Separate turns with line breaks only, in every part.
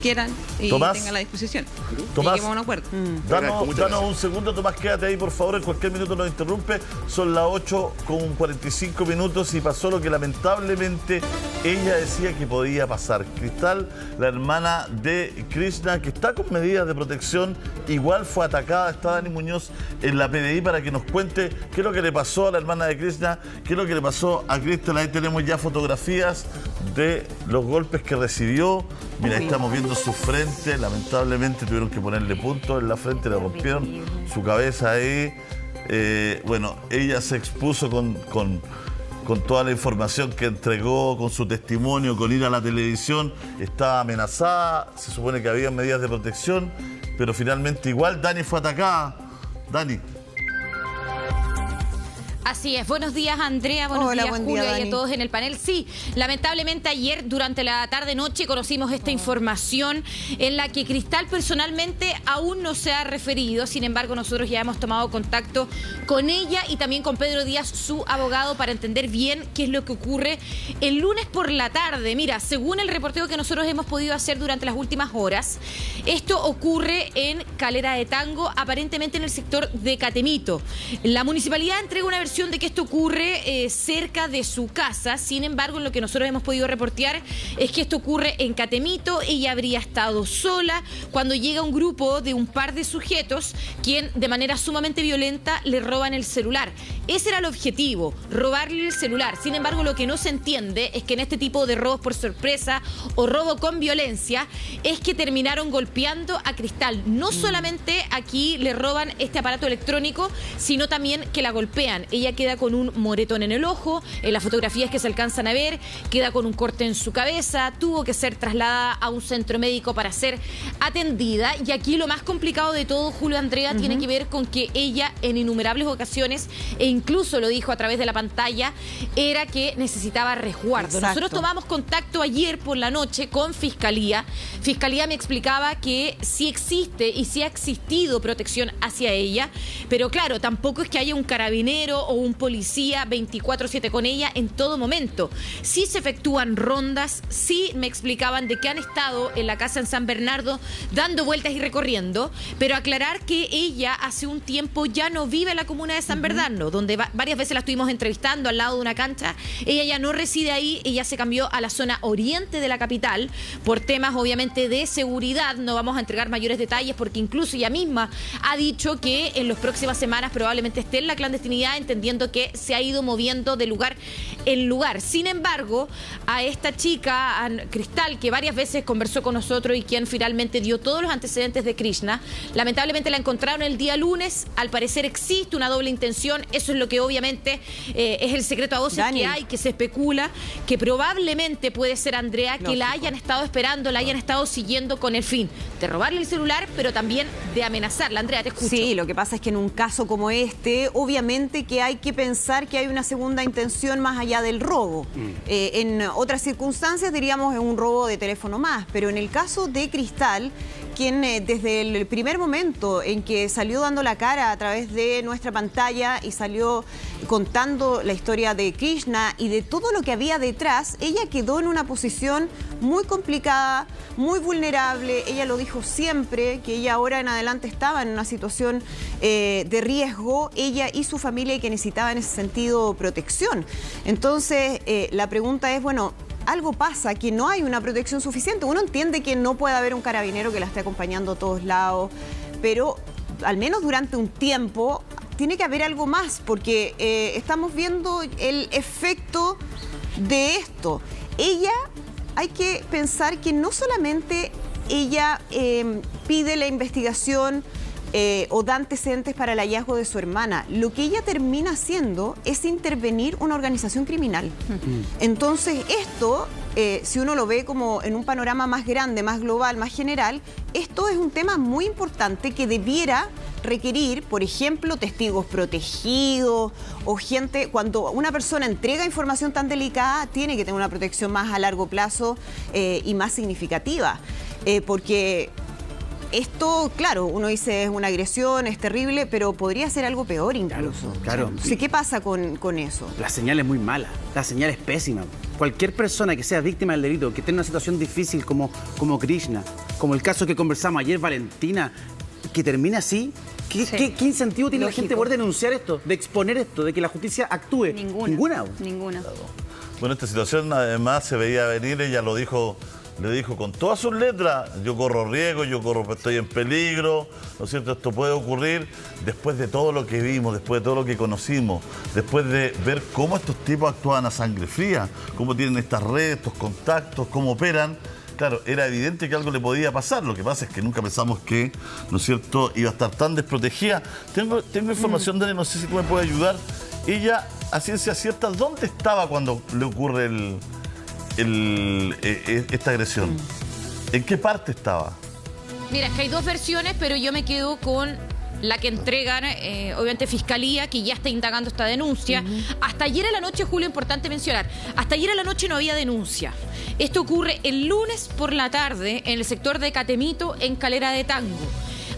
quieran y
Tomás,
tengan la disposición.
Tomás,
lleguemos a un acuerdo.
Danos un segundo, Tomás, quédate ahí, por favor, en cualquier minuto nos interrumpe. Son las 8:45 y pasó lo que lamentablemente ella decía que podía pasar. Cristal, la hermana de Krishna, que está con medidas de protección, igual fue atacada. Está Dani Muñoz en la PDI para que nos cuente qué es lo que le pasó a la hermana de Krishna, qué es lo que le pasó a Cristal. Ahí tenemos ya fotografías de los golpes que recibió. Mira, ahí estamos viendo su frente, lamentablemente tuvieron que ponerle puntos en la frente, le rompieron su cabeza ahí. Bueno, ella se expuso con toda la información que entregó, con su testimonio, con ir a la televisión. Estaba amenazada, se supone que había medidas de protección, pero finalmente igual Dani fue atacada. Dani.
Así es. Buenos días, Andrea. Buenos días, Julio, y a todos en el panel. Sí, lamentablemente ayer durante la tarde-noche conocimos esta información en la que Cristal personalmente aún no se ha referido. Sin embargo, nosotros ya hemos tomado contacto con ella y también con Pedro Díaz, su abogado, para entender bien qué es lo que ocurre el lunes por la tarde. Mira, según el reporteo que nosotros hemos podido hacer durante las últimas horas, esto ocurre en Calera de Tango, aparentemente en el sector de Catemito. La municipalidad entrega una versión de que esto ocurre cerca de su casa. Sin embargo, lo que nosotros hemos podido reportear es que esto ocurre en Catemito. Ella habría estado sola cuando llega un grupo de un par de sujetos quien de manera sumamente violenta le roban el celular. Ese era el objetivo, robarle el celular. Sin embargo, lo que no se entiende es que en este tipo de robos por sorpresa o robo con violencia es que terminaron golpeando a Cristal. No solamente aquí le roban este aparato electrónico, sino también que la golpean. Ella queda con un moretón en el ojo, en las fotografías que se alcanzan a ver, queda con un corte en su cabeza, tuvo que ser trasladada a un centro médico para ser atendida. Y aquí lo más complicado de todo, Julio, Andrea, tiene que ver con que ella en innumerables ocasiones, e incluso lo dijo a través de la pantalla, era que necesitaba resguardo. Exacto. Nosotros tomamos contacto ayer por la noche con Fiscalía. Fiscalía me explicaba que sí existe y sí ha existido protección hacia ella, pero claro, tampoco es que haya un carabinero o un policía 24/7 con ella en todo momento. Sí se efectúan rondas, sí me explicaban de que han estado en la casa en San Bernardo dando vueltas y recorriendo, pero aclarar que ella hace un tiempo ya no vive en la comuna de San Bernardo, donde varias veces la estuvimos entrevistando al lado de una cancha. Ella ya no reside ahí, ella se cambió a la zona oriente de la capital por temas obviamente de seguridad. No vamos a entregar mayores detalles porque incluso ella misma ha dicho que en las próximas semanas probablemente esté en la clandestinidad, entendiendo que se ha ido moviendo de lugar en lugar. Sin embargo, a esta chica, a Cristal, que varias veces conversó con nosotros y quien finalmente dio todos los antecedentes de Krishna, lamentablemente la encontraron el día lunes. Al parecer existe una doble intención. Eso es lo que obviamente es el secreto a voces que hay, que se especula, que probablemente puede ser, Andrea, que la hayan estado esperando, la hayan estado siguiendo con el fin de robarle el celular, pero también de amenazarla. Andrea, te escucho.
Sí, lo que pasa es que en un caso como este, obviamente que hay que pensar que hay una segunda intención más allá del robo. En otras circunstancias diríamos es un robo de teléfono más, pero en el caso de Cristal, quien desde el primer momento en que salió dando la cara a través de nuestra pantalla y salió contando la historia de Krishna y de todo lo que había detrás, ella quedó en una posición muy complicada, muy vulnerable. Ella lo dijo siempre, que ella ahora en adelante estaba en una situación de riesgo, ella y su familia, y que necesitaba en ese sentido protección. Entonces, la pregunta es, bueno, algo pasa, que no hay una protección suficiente. Uno entiende que no puede haber un carabinero que la esté acompañando a todos lados, pero al menos durante un tiempo tiene que haber algo más, porque estamos viendo el efecto de esto. Ella, hay que pensar que no solamente ella pide la investigación o da antecedentes para el hallazgo de su hermana. Lo que ella termina haciendo es intervenir una organización criminal. Entonces esto, si uno lo ve como en un panorama más grande, más global, más general, esto es un tema muy importante que debiera requerir, por ejemplo, testigos protegidos o gente. Cuando una persona entrega información tan delicada, tiene que tener una protección más a largo plazo y más significativa, porque esto, claro, uno dice es una agresión, es terrible, pero podría ser algo peor incluso.
Claro.
Sí, ¿qué pasa con eso?
La señal es muy mala, la señal es pésima. Cualquier persona que sea víctima del delito, que esté en una situación difícil como Krishna, como el caso que conversamos ayer, Valentina, que termine así. ¿Qué incentivo tiene la gente de poder denunciar esto, de exponer esto, de que la justicia actúe? Ninguna.
Bueno, esta situación además se veía venir, ella lo dijo, le dijo con todas sus letras: yo corro riesgo, estoy en peligro, ¿no es cierto? Esto puede ocurrir después de todo lo que vimos, después de todo lo que conocimos, después de ver cómo estos tipos actúan a sangre fría, cómo tienen estas redes, estos contactos, cómo operan. Claro, era evidente que algo le podía pasar. Lo que pasa es que nunca pensamos que, ¿no es cierto?, iba a estar tan desprotegida. Tengo información, Dani, no sé si tú me puedes ayudar. Ella, a ciencia cierta, ¿dónde estaba cuando le ocurre esta agresión? ¿En qué parte estaba?
Mira, es que hay dos versiones, pero yo me quedo con la que entregan, obviamente, Fiscalía, que ya está indagando esta denuncia. Hasta ayer a la noche, Julio, importante mencionar, hasta ayer a la noche no había denuncia. Esto ocurre el lunes por la tarde en el sector de Catemito, en Calera de Tango.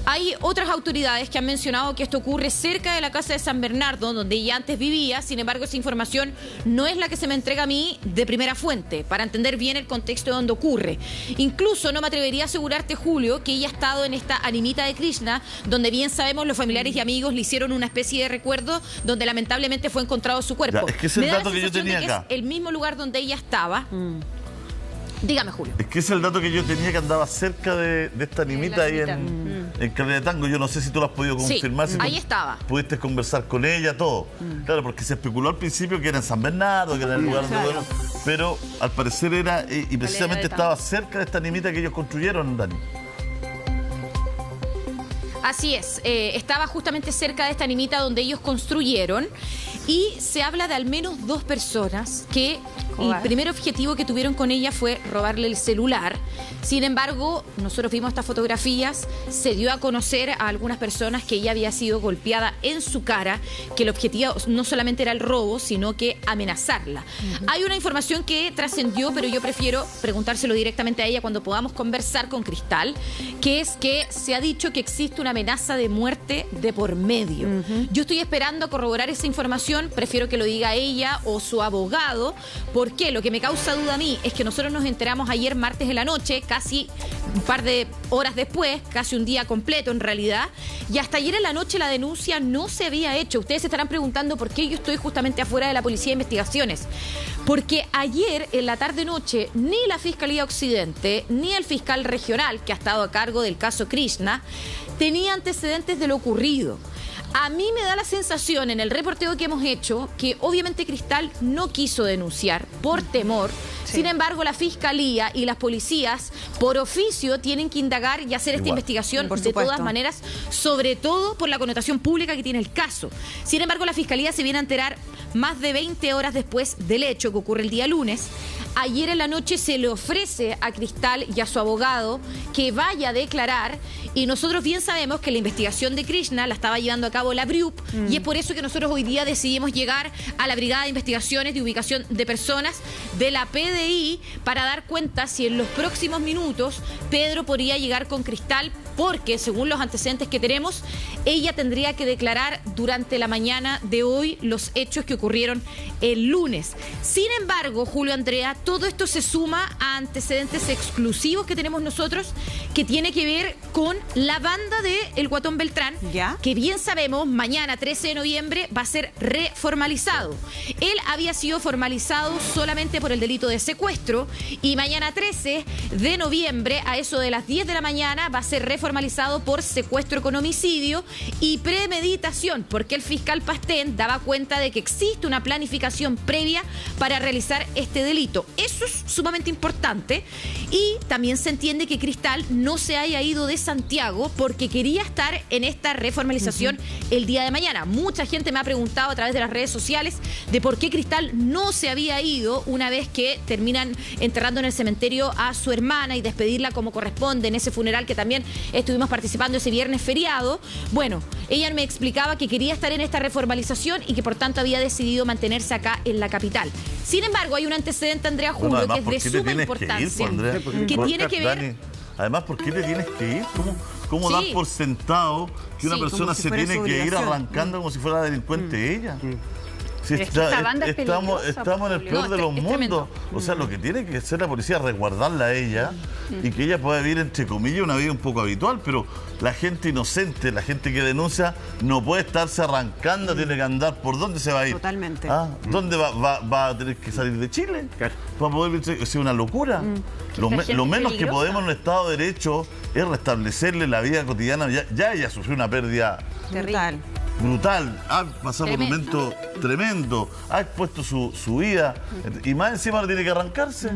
Hay otras autoridades que han mencionado que esto ocurre cerca de la casa de San Bernardo, donde ella antes vivía. Sin embargo, esa información no es la que se me entrega a mí de primera fuente, para entender bien el contexto de donde ocurre. Incluso no me atrevería a asegurarte, Julio, que ella ha estado en esta Animita de Krishna, donde bien sabemos los familiares y amigos le hicieron una especie de recuerdo, donde lamentablemente fue encontrado su cuerpo.
Ya, es que es el dato que yo tenía acá.
Es el mismo lugar donde ella estaba. Dígame, Julio.
Es que es el dato que yo tenía, que andaba cerca de esta animita ahí en Calera de Tango. Yo no sé si tú lo has podido confirmar.
Sí,
si
ahí estaba.
Pudiste conversar con ella, todo. Claro, porque se especuló al principio que era en San Bernardo, que era el lugar donde... Pero al parecer era... Y precisamente estaba cerca de esta animita que ellos construyeron, Dani.
Así es, estaba justamente cerca de esta animita donde ellos construyeron, y se habla de al menos 2 personas que el primer objetivo que tuvieron con ella fue robarle el celular. Sin embargo, nosotros vimos estas fotografías, se dio a conocer a algunas personas que ella había sido golpeada en su cara, que el objetivo no solamente era el robo, sino que amenazarla. Hay una información que trascendió, pero yo prefiero preguntárselo directamente a ella cuando podamos conversar con Cristal, que es que se ha dicho que existe una amenaza de muerte de por medio. Yo estoy esperando corroborar esa información, prefiero que lo diga ella o su abogado. ¿Por qué? Lo que me causa duda a mí es que nosotros nos enteramos ayer martes de la noche, casi un par de horas después, casi un día completo en realidad, y hasta ayer en la noche la denuncia no se había hecho. Ustedes se estarán preguntando por qué yo estoy justamente afuera de la Policía de Investigaciones. Porque ayer en la tarde-noche ni la Fiscalía Occidente ni el fiscal regional, que ha estado a cargo del caso Krishna, tenía antecedentes de lo ocurrido. A mí me da la sensación, en el reporteo que hemos hecho, que obviamente Cristal no quiso denunciar por temor. Sin embargo, la Fiscalía y las policías, por oficio, tienen que indagar y hacer esta investigación de todas maneras, sobre todo por la connotación pública que tiene el caso. Sin embargo, la Fiscalía se viene a enterar más de 20 horas después del hecho, que ocurre el día lunes. Ayer en la noche se le ofrece a Cristal y a su abogado que vaya a declarar, y nosotros bien sabemos que la investigación de Krishna la estaba llevando a cabo la BRIUP, y es por eso que nosotros hoy día decidimos llegar a la Brigada de Investigaciones de Ubicación de Personas de la PDI para dar cuenta si en los próximos minutos Pedro podría llegar con Cristal, porque según los antecedentes que tenemos, ella tendría que declarar durante la mañana de hoy los hechos que ocurrieron el lunes. Sin embargo, Julio, Andrea, todo esto se suma a antecedentes exclusivos que tenemos nosotros, que tiene que ver con la banda de El Guatón Beltrán, que bien sabemos, mañana 13 de noviembre va a ser reformalizado. Él había sido formalizado solamente por el delito de secuestro, y mañana 13 de noviembre, a eso de las 10 de la mañana, va a ser reformalizado por secuestro con homicidio y premeditación, porque el fiscal Pastén daba cuenta de que existe una planificación previa para realizar este delito. Eso es sumamente importante, y también se entiende que Cristal no se haya ido de Santiago porque quería estar en esta reformalización el día de mañana. Mucha gente me ha preguntado a través de las redes sociales de por qué Cristal no se había ido una vez que terminan enterrando en el cementerio a su hermana y despedirla como corresponde en ese funeral que también estuvimos participando ese viernes feriado. Bueno, ella me explicaba que quería estar en esta reformalización y que por tanto había decidido mantenerse acá en la capital. Sin embargo, hay un antecedente, Andrea, Julio, que es de suma importancia, que tiene que ver...
Dani, además, ¿por qué te tienes que ir? ¿Cómo dar por sentado que una persona se tiene que ir arrancando como si fuera delincuente ella? Si estamos en el peor de los mundos. O sea, lo que tiene que hacer la policía es resguardarla a ella y que ella pueda vivir, entre comillas, una vida un poco habitual, pero la gente inocente, la gente que denuncia, no puede estarse arrancando, tiene que andar. ¿Por dónde se va a ir?
Totalmente.
¿Dónde va a tener que salir de Chile? Claro. Para poder vivir, es una locura. Lo menos que podemos en un Estado de Derecho es restablecerle la vida cotidiana. Ya ella sufrió una pérdida brutal, ha pasado por un momento tremendo, ha expuesto su vida y más encima ahora tiene que arrancarse.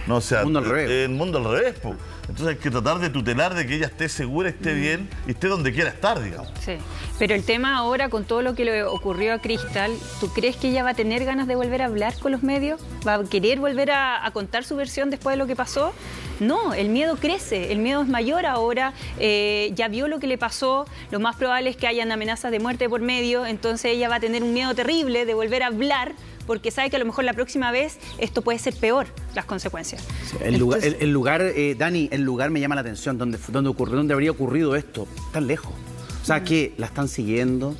No, o sea, el mundo al revés. Entonces hay que tratar de tutelar de que ella esté segura, esté bien y esté donde quiera estar, digamos.
Sí, pero el tema ahora con todo lo que le ocurrió a Cristal, ¿tú crees que ella va a tener ganas de volver a hablar con los medios? ¿Va a querer volver a contar su versión después de lo que pasó? No, el miedo crece, el miedo es mayor ahora, ya vio lo que le pasó, lo más probable es que hayan amenazas de muerte por medio, entonces ella va a tener un miedo terrible de volver a hablar, porque sabe que a lo mejor la próxima vez esto puede ser peor, las consecuencias.
Sí, el lugar, Dani, el lugar me llama la atención, donde habría ocurrido esto, tan lejos. O sea, que la están siguiendo.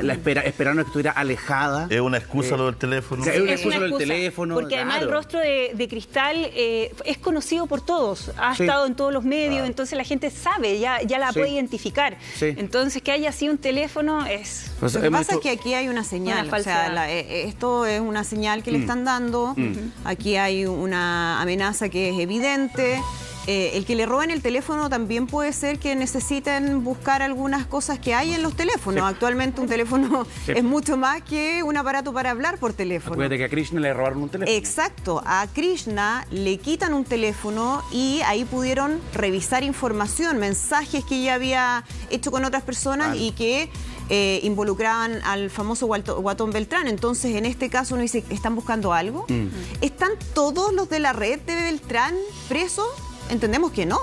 Esperaron que estuviera alejada.
Es una excusa lo del teléfono.
Es una excusa lo del teléfono.
Porque además el rostro de Cristal es conocido por todos. Ha estado en todos los medios, entonces la gente sabe, ya la puede identificar. Sí. Entonces que haya así un teléfono es...
Lo que pasa es que aquí hay una señal. O sea, esto es una señal que le están dando. Aquí hay una amenaza que es evidente. El que le roben el teléfono también puede ser que necesiten buscar algunas cosas que hay en los teléfonos. Actualmente un teléfono es mucho más que un aparato para hablar por teléfono.
Acuérdate que a Krishna le robaron un teléfono.
Exacto, a Krishna le quitan un teléfono y ahí pudieron revisar información, mensajes que ella había hecho con otras personas y que involucraban al famoso Guatón Beltrán. Entonces, en este caso uno dice, ¿están buscando algo? ¿Están todos los de la red de Beltrán presos? Entendemos que no.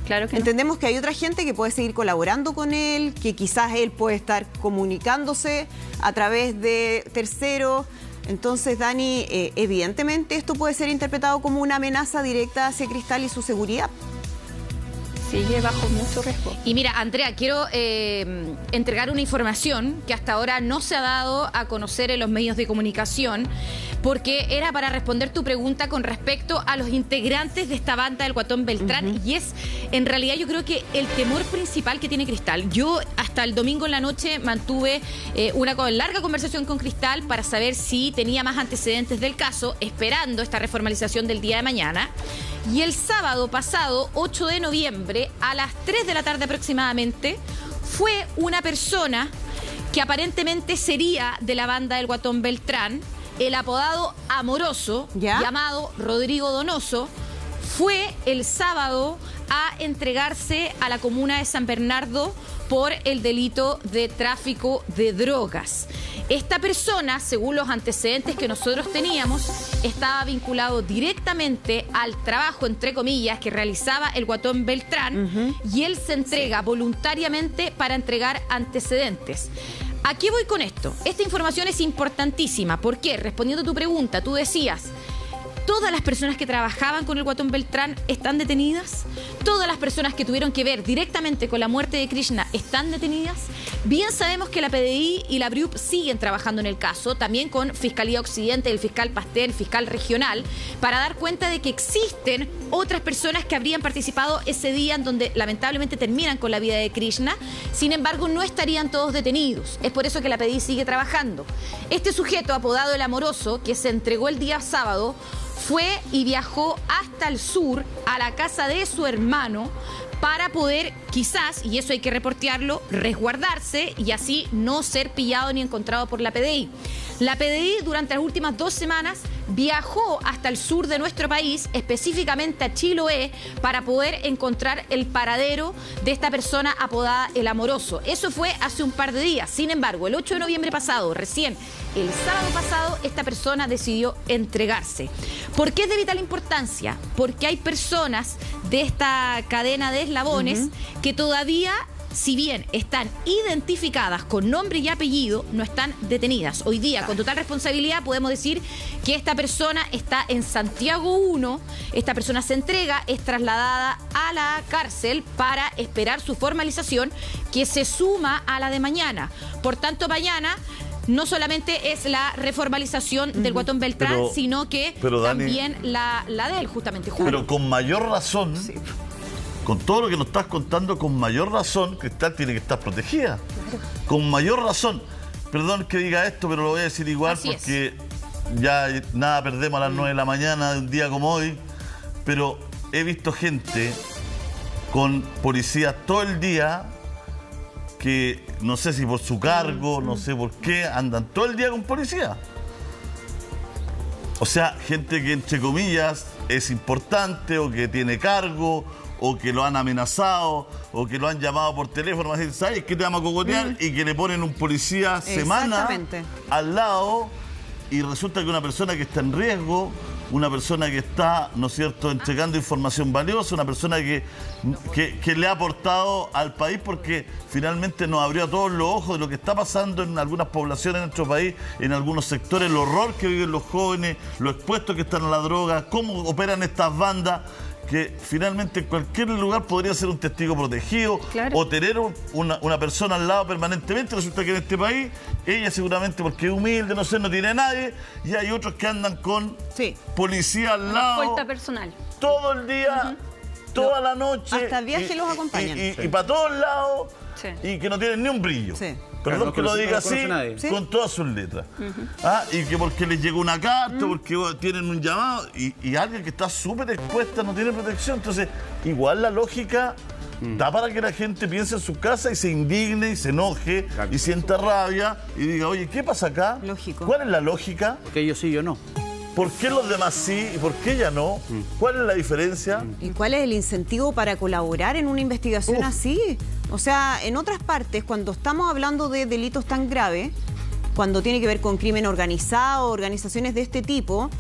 Claro que
Entendemos que hay otra gente que puede seguir colaborando con él, que quizás él puede estar comunicándose a través de terceros. Entonces, Dani, evidentemente esto puede ser interpretado como una amenaza directa hacia Cristal y su seguridad.
Sigue bajo mucho riesgo.
Y mira, Andrea, quiero entregar una información que hasta ahora no se ha dado a conocer en los medios de comunicación, porque era para responder tu pregunta con respecto a los integrantes de esta banda del Guatón Beltrán, y es, en realidad, yo creo que el temor principal que tiene Cristal. Yo hasta el domingo en la noche mantuve una larga conversación con Cristal para saber si tenía más antecedentes del caso, esperando esta reformalización del día de mañana. Y el sábado pasado, 8 de noviembre, a las 3 de la tarde aproximadamente, fue una persona que aparentemente sería de la banda del Guatón Beltrán, el apodado Amoroso, llamado Rodrigo Donoso, fue el sábado a entregarse a la comuna de San Bernardo por el delito de tráfico de drogas. Esta persona, según los antecedentes que nosotros teníamos, estaba vinculado directamente al trabajo, entre comillas, que realizaba el Guatón Beltrán, y él se entrega voluntariamente para entregar antecedentes. ¿A qué voy con esto? Esta información es importantísima. ¿Por qué? Respondiendo a tu pregunta, tú decías, ¿todas las personas que trabajaban con el Guatón Beltrán están detenidas? ¿Todas las personas que tuvieron que ver directamente con la muerte de Krishna están detenidas? Bien sabemos que la PDI y la BRIUP siguen trabajando en el caso, también con Fiscalía Occidente, el fiscal Pastel, fiscal regional, para dar cuenta de que existen otras personas que habrían participado ese día en donde lamentablemente terminan con la vida de Krishna. Sin embargo, no estarían todos detenidos. Es por eso que la PDI sigue trabajando. Este sujeto, apodado El Amoroso, que se entregó el día sábado, fue y viajó hasta el sur, a la casa de su hermano, para poder, quizás, y eso hay que reportearlo, resguardarse y así no ser pillado ni encontrado por la PDI. La PDI durante las últimas 2 semanas viajó hasta el sur de nuestro país, específicamente a Chiloé, para poder encontrar el paradero de esta persona apodada El Amoroso. Eso fue hace un par de días. Sin embargo, el 8 de noviembre pasado, recién el sábado pasado, esta persona decidió entregarse. ¿Por qué es de vital importancia? Porque hay personas de esta cadena de eslabones que todavía, si bien están identificadas con nombre y apellido, no están detenidas. Hoy día, con total responsabilidad, podemos decir que esta persona está en Santiago 1, esta persona se entrega, es trasladada a la cárcel para esperar su formalización, que se suma a la de mañana. Por tanto, mañana no solamente es la reformalización del Guatón Beltrán, sino que también la de él, justamente, Julio.
Pero con mayor razón, con todo lo que nos estás contando, con mayor razón, Cristal tiene que estar protegida. Claro. Con mayor razón. Perdón que diga esto, pero lo voy a decir igual. Así porque ya nada perdemos a las 9 de la mañana de un día como hoy. Pero he visto gente con policías todo el día que no sé si por su cargo, no sé por qué, andan todo el día con policía. O sea, gente que entre comillas es importante o que tiene cargo o que lo han amenazado o que lo han llamado por teléfono para decir, ¿sabes qué te vamos a cogotear? Y que le ponen un policía semana al lado y resulta que una persona que está en riesgo, una persona que está, ¿no es cierto?, entregando información valiosa, una persona que le ha aportado al país porque finalmente nos abrió a todos los ojos de lo que está pasando en algunas poblaciones de nuestro país, en algunos sectores, el horror que viven los jóvenes, lo expuestos que están a la droga, cómo operan estas bandas, que finalmente en cualquier lugar podría ser un testigo protegido o tener una persona al lado permanentemente. Resulta que en este país, ella seguramente porque es humilde, no sé, no tiene a nadie, y hay otros que andan con policía al lado.
Escolta personal.
Todo el día, toda la noche.
Hasta el viaje los acompañan.
Y para todos lados, y que no tienen ni un brillo. Perdón que lo diga así, con todas sus letras. Y que porque les llegó una carta, porque tienen un llamado, y alguien que está súper expuesta no tiene protección. Entonces, igual la lógica da para que la gente piense en su casa y se indigne y se enoje y sienta rabia y diga, oye, ¿qué pasa acá?
Lógico.
¿Cuál es la lógica?
Porque ellos sí, yo no.
¿Por qué los demás sí y por qué ella no? ¿Cuál es la diferencia?
¿Y cuál es el incentivo para colaborar en una investigación así? O sea, en otras partes, cuando estamos hablando de delitos tan graves, cuando tiene que ver con crimen organizado, organizaciones de este tipo,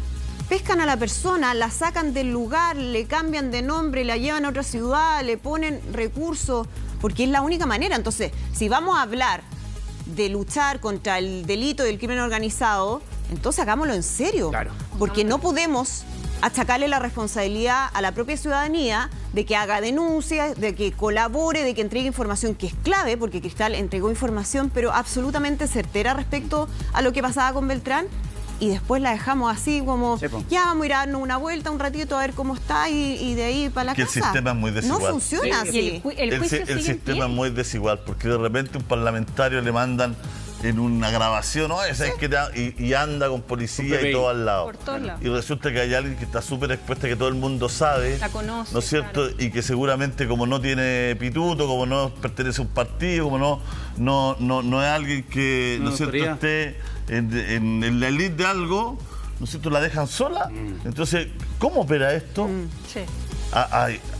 pescan a la persona, la sacan del lugar, le cambian de nombre, la llevan a otra ciudad, le ponen recursos, porque es la única manera. Entonces, si vamos a hablar de luchar contra el delito del crimen organizado, entonces hagámoslo en serio.
Claro.
Porque no podemos achacarle la responsabilidad a la propia ciudadanía de que haga denuncias, de que colabore, de que entregue información que es clave, porque Cristal entregó información, pero absolutamente certera respecto a lo que pasaba con Beltrán, y después la dejamos así como, ya vamos a ir a darnos una vuelta un ratito a ver cómo está y de ahí para la casa.
El sistema es muy desigual.
No funciona así.
El sistema es muy desigual, porque de repente un parlamentario le mandan en una grabación, ¿no? ¿Sabes qué? Y anda con policía y todo al lado.
Por todos lados.
Y resulta que hay alguien que está súper expuesta, que todo el mundo sabe.
La conoce.
¿No es cierto? Claro. Y que seguramente como no tiene pituto, como no pertenece a un partido, como no es alguien que, ¿no es cierto?, esté en la elite de algo, ¿no es cierto?, la dejan sola. Entonces, ¿cómo opera esto?
Sí.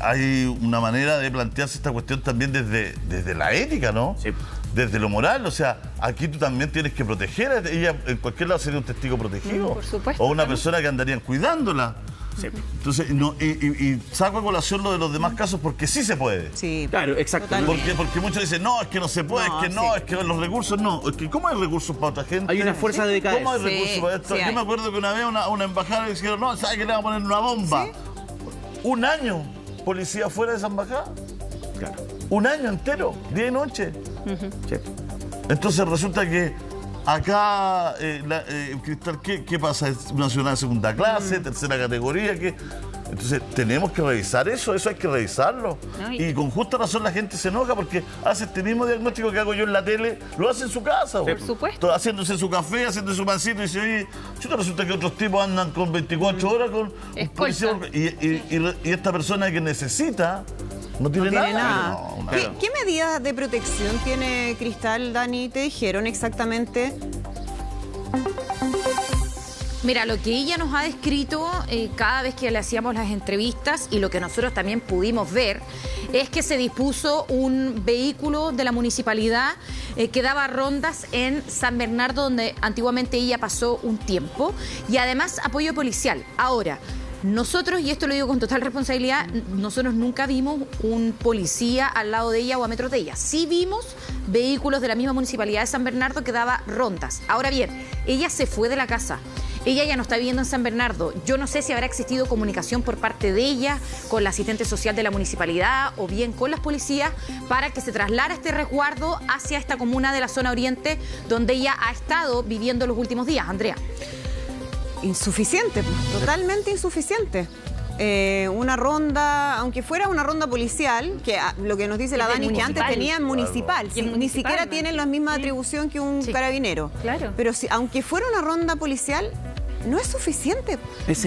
Hay una manera de plantearse esta cuestión también desde la ética, ¿no? Sí. Desde lo moral, o sea, aquí tú también tienes que proteger. Ella en cualquier lado sería un testigo protegido.
Por supuesto.
O una persona que andarían cuidándola. Sí. Entonces, y saco a colación lo de los demás casos porque sí se puede.
Sí,
claro, exactamente.
Porque muchos dicen, no, es que no se puede, es que los recursos no. Es que ¿cómo hay recursos para otra gente?
Hay una fuerza dedicada.
¿Cómo hay recursos para esto? Yo me acuerdo que una vez una embajada le dijeron, no, ¿sabes que le van a poner una bomba? ¿Sí? Un año, policía fuera de esa embajada. Claro. Un año entero, día y noche. Sí. Entonces resulta que acá, Cristal, ¿qué pasa? ¿Es una ciudad de segunda clase, tercera categoría? Entonces tenemos que revisar eso hay que revisarlo. No, y con justa razón la gente se enoja porque hace este mismo diagnóstico que hago yo en la tele, lo hace en su casa.
Por supuesto.
Haciéndose su café, haciéndose su pancito y dice, oye, resulta que otros tipos andan con 24 horas con policía, y esta persona que necesita no tiene nada. No,
¿Qué medidas de protección tiene Cristal, Dani? ¿Te dijeron exactamente?
Mira, lo que ella nos ha descrito cada vez que le hacíamos las entrevistas y lo que nosotros también pudimos ver es que se dispuso un vehículo de la municipalidad que daba rondas en San Bernardo, donde antiguamente ella pasó un tiempo, y además apoyo policial. Ahora, nosotros, y esto lo digo con total responsabilidad, nosotros nunca vimos un policía al lado de ella o a metros de ella. Sí vimos vehículos de la misma municipalidad de San Bernardo que daba rondas. Ahora bien, ella se fue de la casa. Ella ya no está viviendo en San Bernardo. Yo no sé si habrá existido comunicación por parte de ella con la asistente social de la municipalidad o bien con las policías para que se trasladara este resguardo hacia esta comuna de la zona oriente donde ella ha estado viviendo los últimos días. Andrea.
Insuficiente, totalmente insuficiente. Una ronda, aunque fuera una ronda policial, que lo que nos dice la Dani, que antes tenían municipal, ni siquiera tienen la misma atribución que un carabinero.
Claro.
Pero aunque fuera una ronda policial, no es suficiente.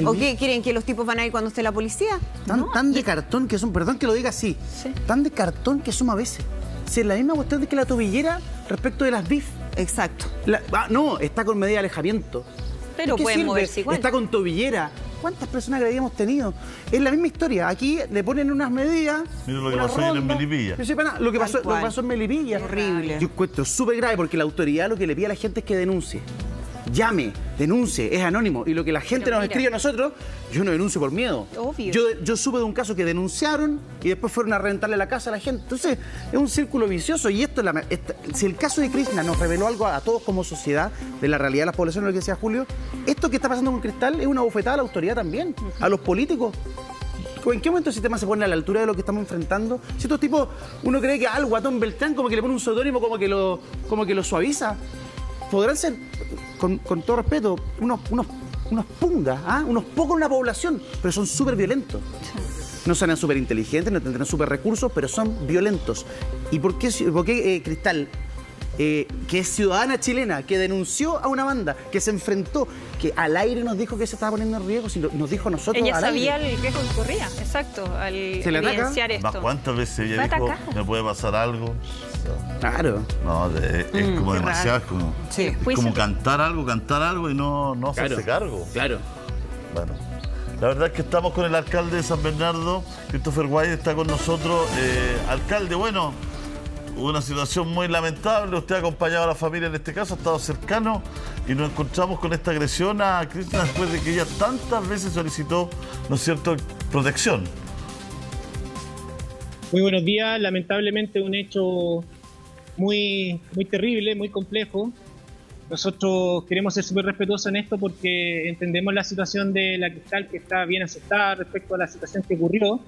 ¿O qué quieren que los tipos van a ir cuando esté la policía?
Tan de cartón que son, perdón que lo diga así, tan de cartón que son a veces. Si es la misma cuestión de que la tobillera respecto de las BIF.
Exacto.
No, está con medida de alejamiento.
Pero pueden moverse igual.
Está con tobillera. ¿Cuántas personas que habíamos tenido? Es la misma historia. Aquí le ponen unas medidas.
Mira lo que pasó ayer en Melipilla.
Lo que pasó en Melipilla.
Horrible.
Yo encuentro súper grave porque la autoridad lo que le pide a la gente es que denuncie. Llame, denuncie, es anónimo. Y lo que la gente nos escribe a nosotros, yo no denuncio por miedo.
Obvio.
Yo supe de un caso que denunciaron y después fueron a reventarle la casa a la gente. Entonces, es un círculo vicioso. Y si el caso de Krishna nos reveló algo a todos como sociedad, de la realidad de las poblaciones, lo que decía Julio, esto que está pasando con Cristal es una bofetada a la autoridad también, a los políticos. ¿En qué momento el sistema se pone a la altura de lo que estamos enfrentando? Si estos tipos, uno cree que al Guatón Beltrán como que le pone un seudónimo, como que lo suaviza. Podrán ser, con todo respeto, unos pungas, unos pocos en la población, pero son súper violentos. No serán súper inteligentes, no tendrán súper recursos, pero son violentos. ¿Y por qué Cristal, que es ciudadana chilena, que denunció a una banda, que se enfrentó, que al aire nos dijo que se estaba poniendo en riesgo, nos dijo a nosotros
ella
al
sabía
aire?
el riesgo que corría, exacto, al evidenciar esto.
¿Cuántas veces ella dijo, me puede pasar algo?
Claro.
No, es como demasiado, es como cantar algo y no hacerse cargo.
Claro.
Bueno, la verdad es que estamos con el alcalde de San Bernardo, Christopher White está con nosotros. Alcalde, bueno, hubo una situación muy lamentable, usted ha acompañado a la familia en este caso, ha estado cercano y nos encontramos con esta agresión a Cristina después de que ella tantas veces solicitó, ¿no es cierto?, protección.
Muy buenos días, lamentablemente un hecho muy terrible, muy complejo. Nosotros queremos ser súper respetuosos en esto porque entendemos la situación de la Cristal, que está bien asustada respecto a la situación que ocurrió.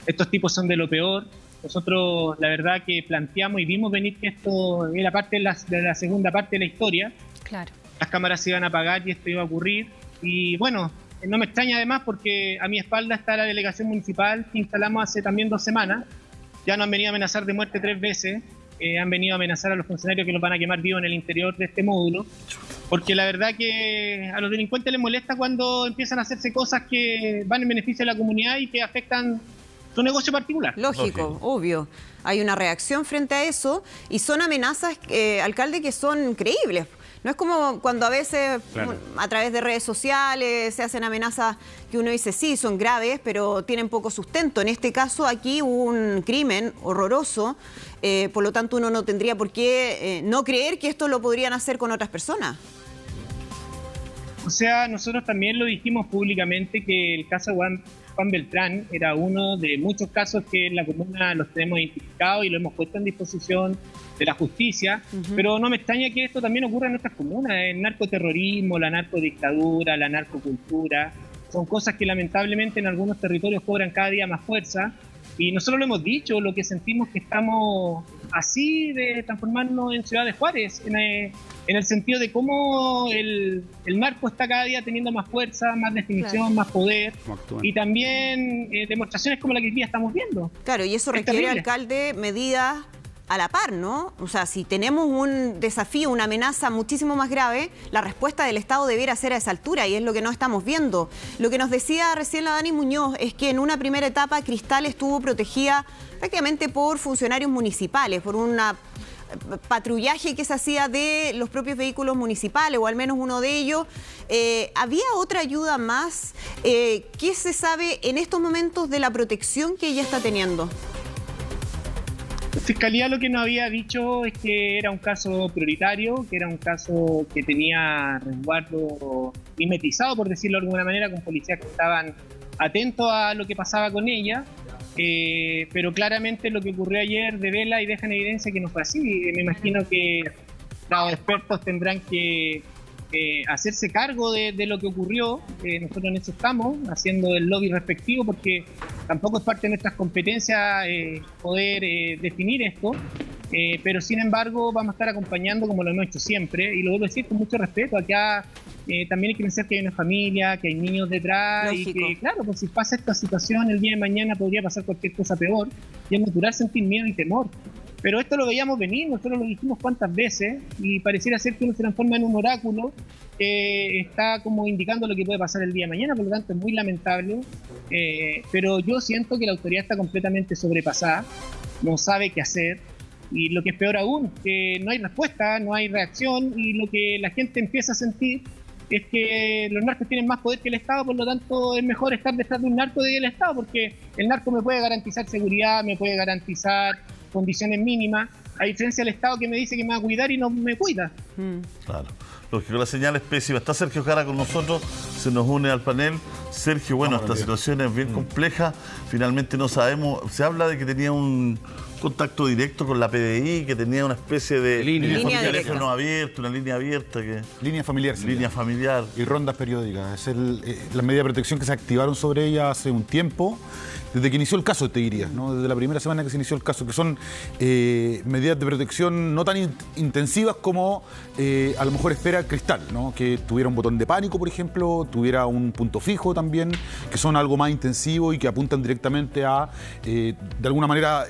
Estos tipos son de lo peor. Nosotros la verdad que planteamos y vimos venir que esto era parte de la segunda parte de la historia.
Claro.
Las cámaras se iban a apagar y esto iba a ocurrir. Y bueno, no me extraña además porque a mi espalda está la delegación municipal que instalamos hace también 2 semanas. Ya nos han venido a amenazar de muerte 3 veces. Han venido a amenazar a los funcionarios que los van a quemar vivos en el interior de este módulo. Porque la verdad que a los delincuentes les molesta cuando empiezan a hacerse cosas que van en beneficio de la comunidad y que afectan su negocio particular.
Lógico, obvio. Hay una reacción frente a eso y son amenazas, alcalde, que son creíbles. No es como cuando a veces a través de redes sociales se hacen amenazas que uno dice sí, son graves, pero tienen poco sustento. En este caso aquí hubo un crimen horroroso, por lo tanto uno no tendría por qué no creer que esto lo podrían hacer con otras personas.
O sea, nosotros también lo dijimos públicamente que el caso Juan Beltrán era uno de muchos casos que en la comuna los tenemos identificados y lo hemos puesto en disposición de la justicia, pero no me extraña que esto también ocurra en nuestras comunas. El narcoterrorismo, la narcodictadura, la narcocultura, son cosas que lamentablemente en algunos territorios cobran cada día más fuerza y nosotros lo hemos dicho, lo que sentimos que estamos así de transformarnos en Ciudad de Juárez, en el sentido de cómo el narco está cada día teniendo más fuerza, más definición, más poder y también demostraciones como la que hoy día estamos viendo.
Claro, y eso requiere, alcalde, medidas a la par, ¿no? O sea, si tenemos un desafío, una amenaza muchísimo más grave, la respuesta del Estado debiera ser a esa altura y es lo que no estamos viendo. Lo que nos decía recién la Dani Muñoz es que en una primera etapa Cristal estuvo protegida prácticamente por funcionarios municipales, por una patrullaje que se hacía de los propios vehículos municipales, o al menos uno de ellos. ¿Había otra ayuda más? ¿Qué se sabe en estos momentos de la protección que ella está teniendo?
La Fiscalía lo que nos había dicho es que era un caso prioritario, que era un caso que tenía resguardo mimetizado, por decirlo de alguna manera, con policías que estaban atentos a lo que pasaba con ella, pero claramente lo que ocurrió ayer devela y deja en evidencia que no fue así. Me imagino que los expertos tendrán que hacerse cargo de lo que ocurrió. Nosotros en eso estamos, haciendo el lobby respectivo, porque tampoco es parte de nuestras competencias poder definir esto, pero sin embargo vamos a estar acompañando como lo hemos hecho siempre, y lo vuelvo a decir con mucho respeto. Acá también hay que pensar que hay una familia, que hay niños detrás. Lógico. Y que, claro, pues si pasa esta situación el día de mañana podría pasar cualquier cosa peor, y es natural sentir miedo y temor. Pero esto lo veíamos venir, nosotros lo dijimos cuántas veces, y pareciera ser que uno se transforma en un oráculo que está como indicando lo que puede pasar el día de mañana. Por lo tanto es muy lamentable, pero yo siento que la autoridad está completamente sobrepasada, no sabe qué hacer, y lo que es peor aún, que no hay respuesta, no hay reacción, y lo que la gente empieza a sentir es que los narcos tienen más poder que el Estado. Por lo tanto es mejor estar detrás de un narco que del Estado, porque el narco me puede garantizar seguridad, me puede garantizar condiciones mínimas, a diferencia del Estado que me dice que me va a cuidar y no me cuida.
Claro, lógico, la señal es pésima. Está Sergio Jara con nosotros, se nos une al panel. Sergio, bueno, esta situación es bien compleja, finalmente no sabemos, se habla de que tenía un contacto directo con la PDI, que tenía una especie de teléfono abierto, una línea abierta.
Línea familiar.
Línea familiar.
Y rondas periódicas. Es la medida de protección que se activaron sobre ella hace un tiempo, desde que inició el caso, te diría, ¿no? Desde la primera semana que se inició el caso, que son medidas de protección no tan intensivas como a lo mejor espera Cristal, ¿no? Que tuviera un botón de pánico, por ejemplo, tuviera un punto fijo también, que son algo más intensivo y que apuntan directamente a, de alguna manera,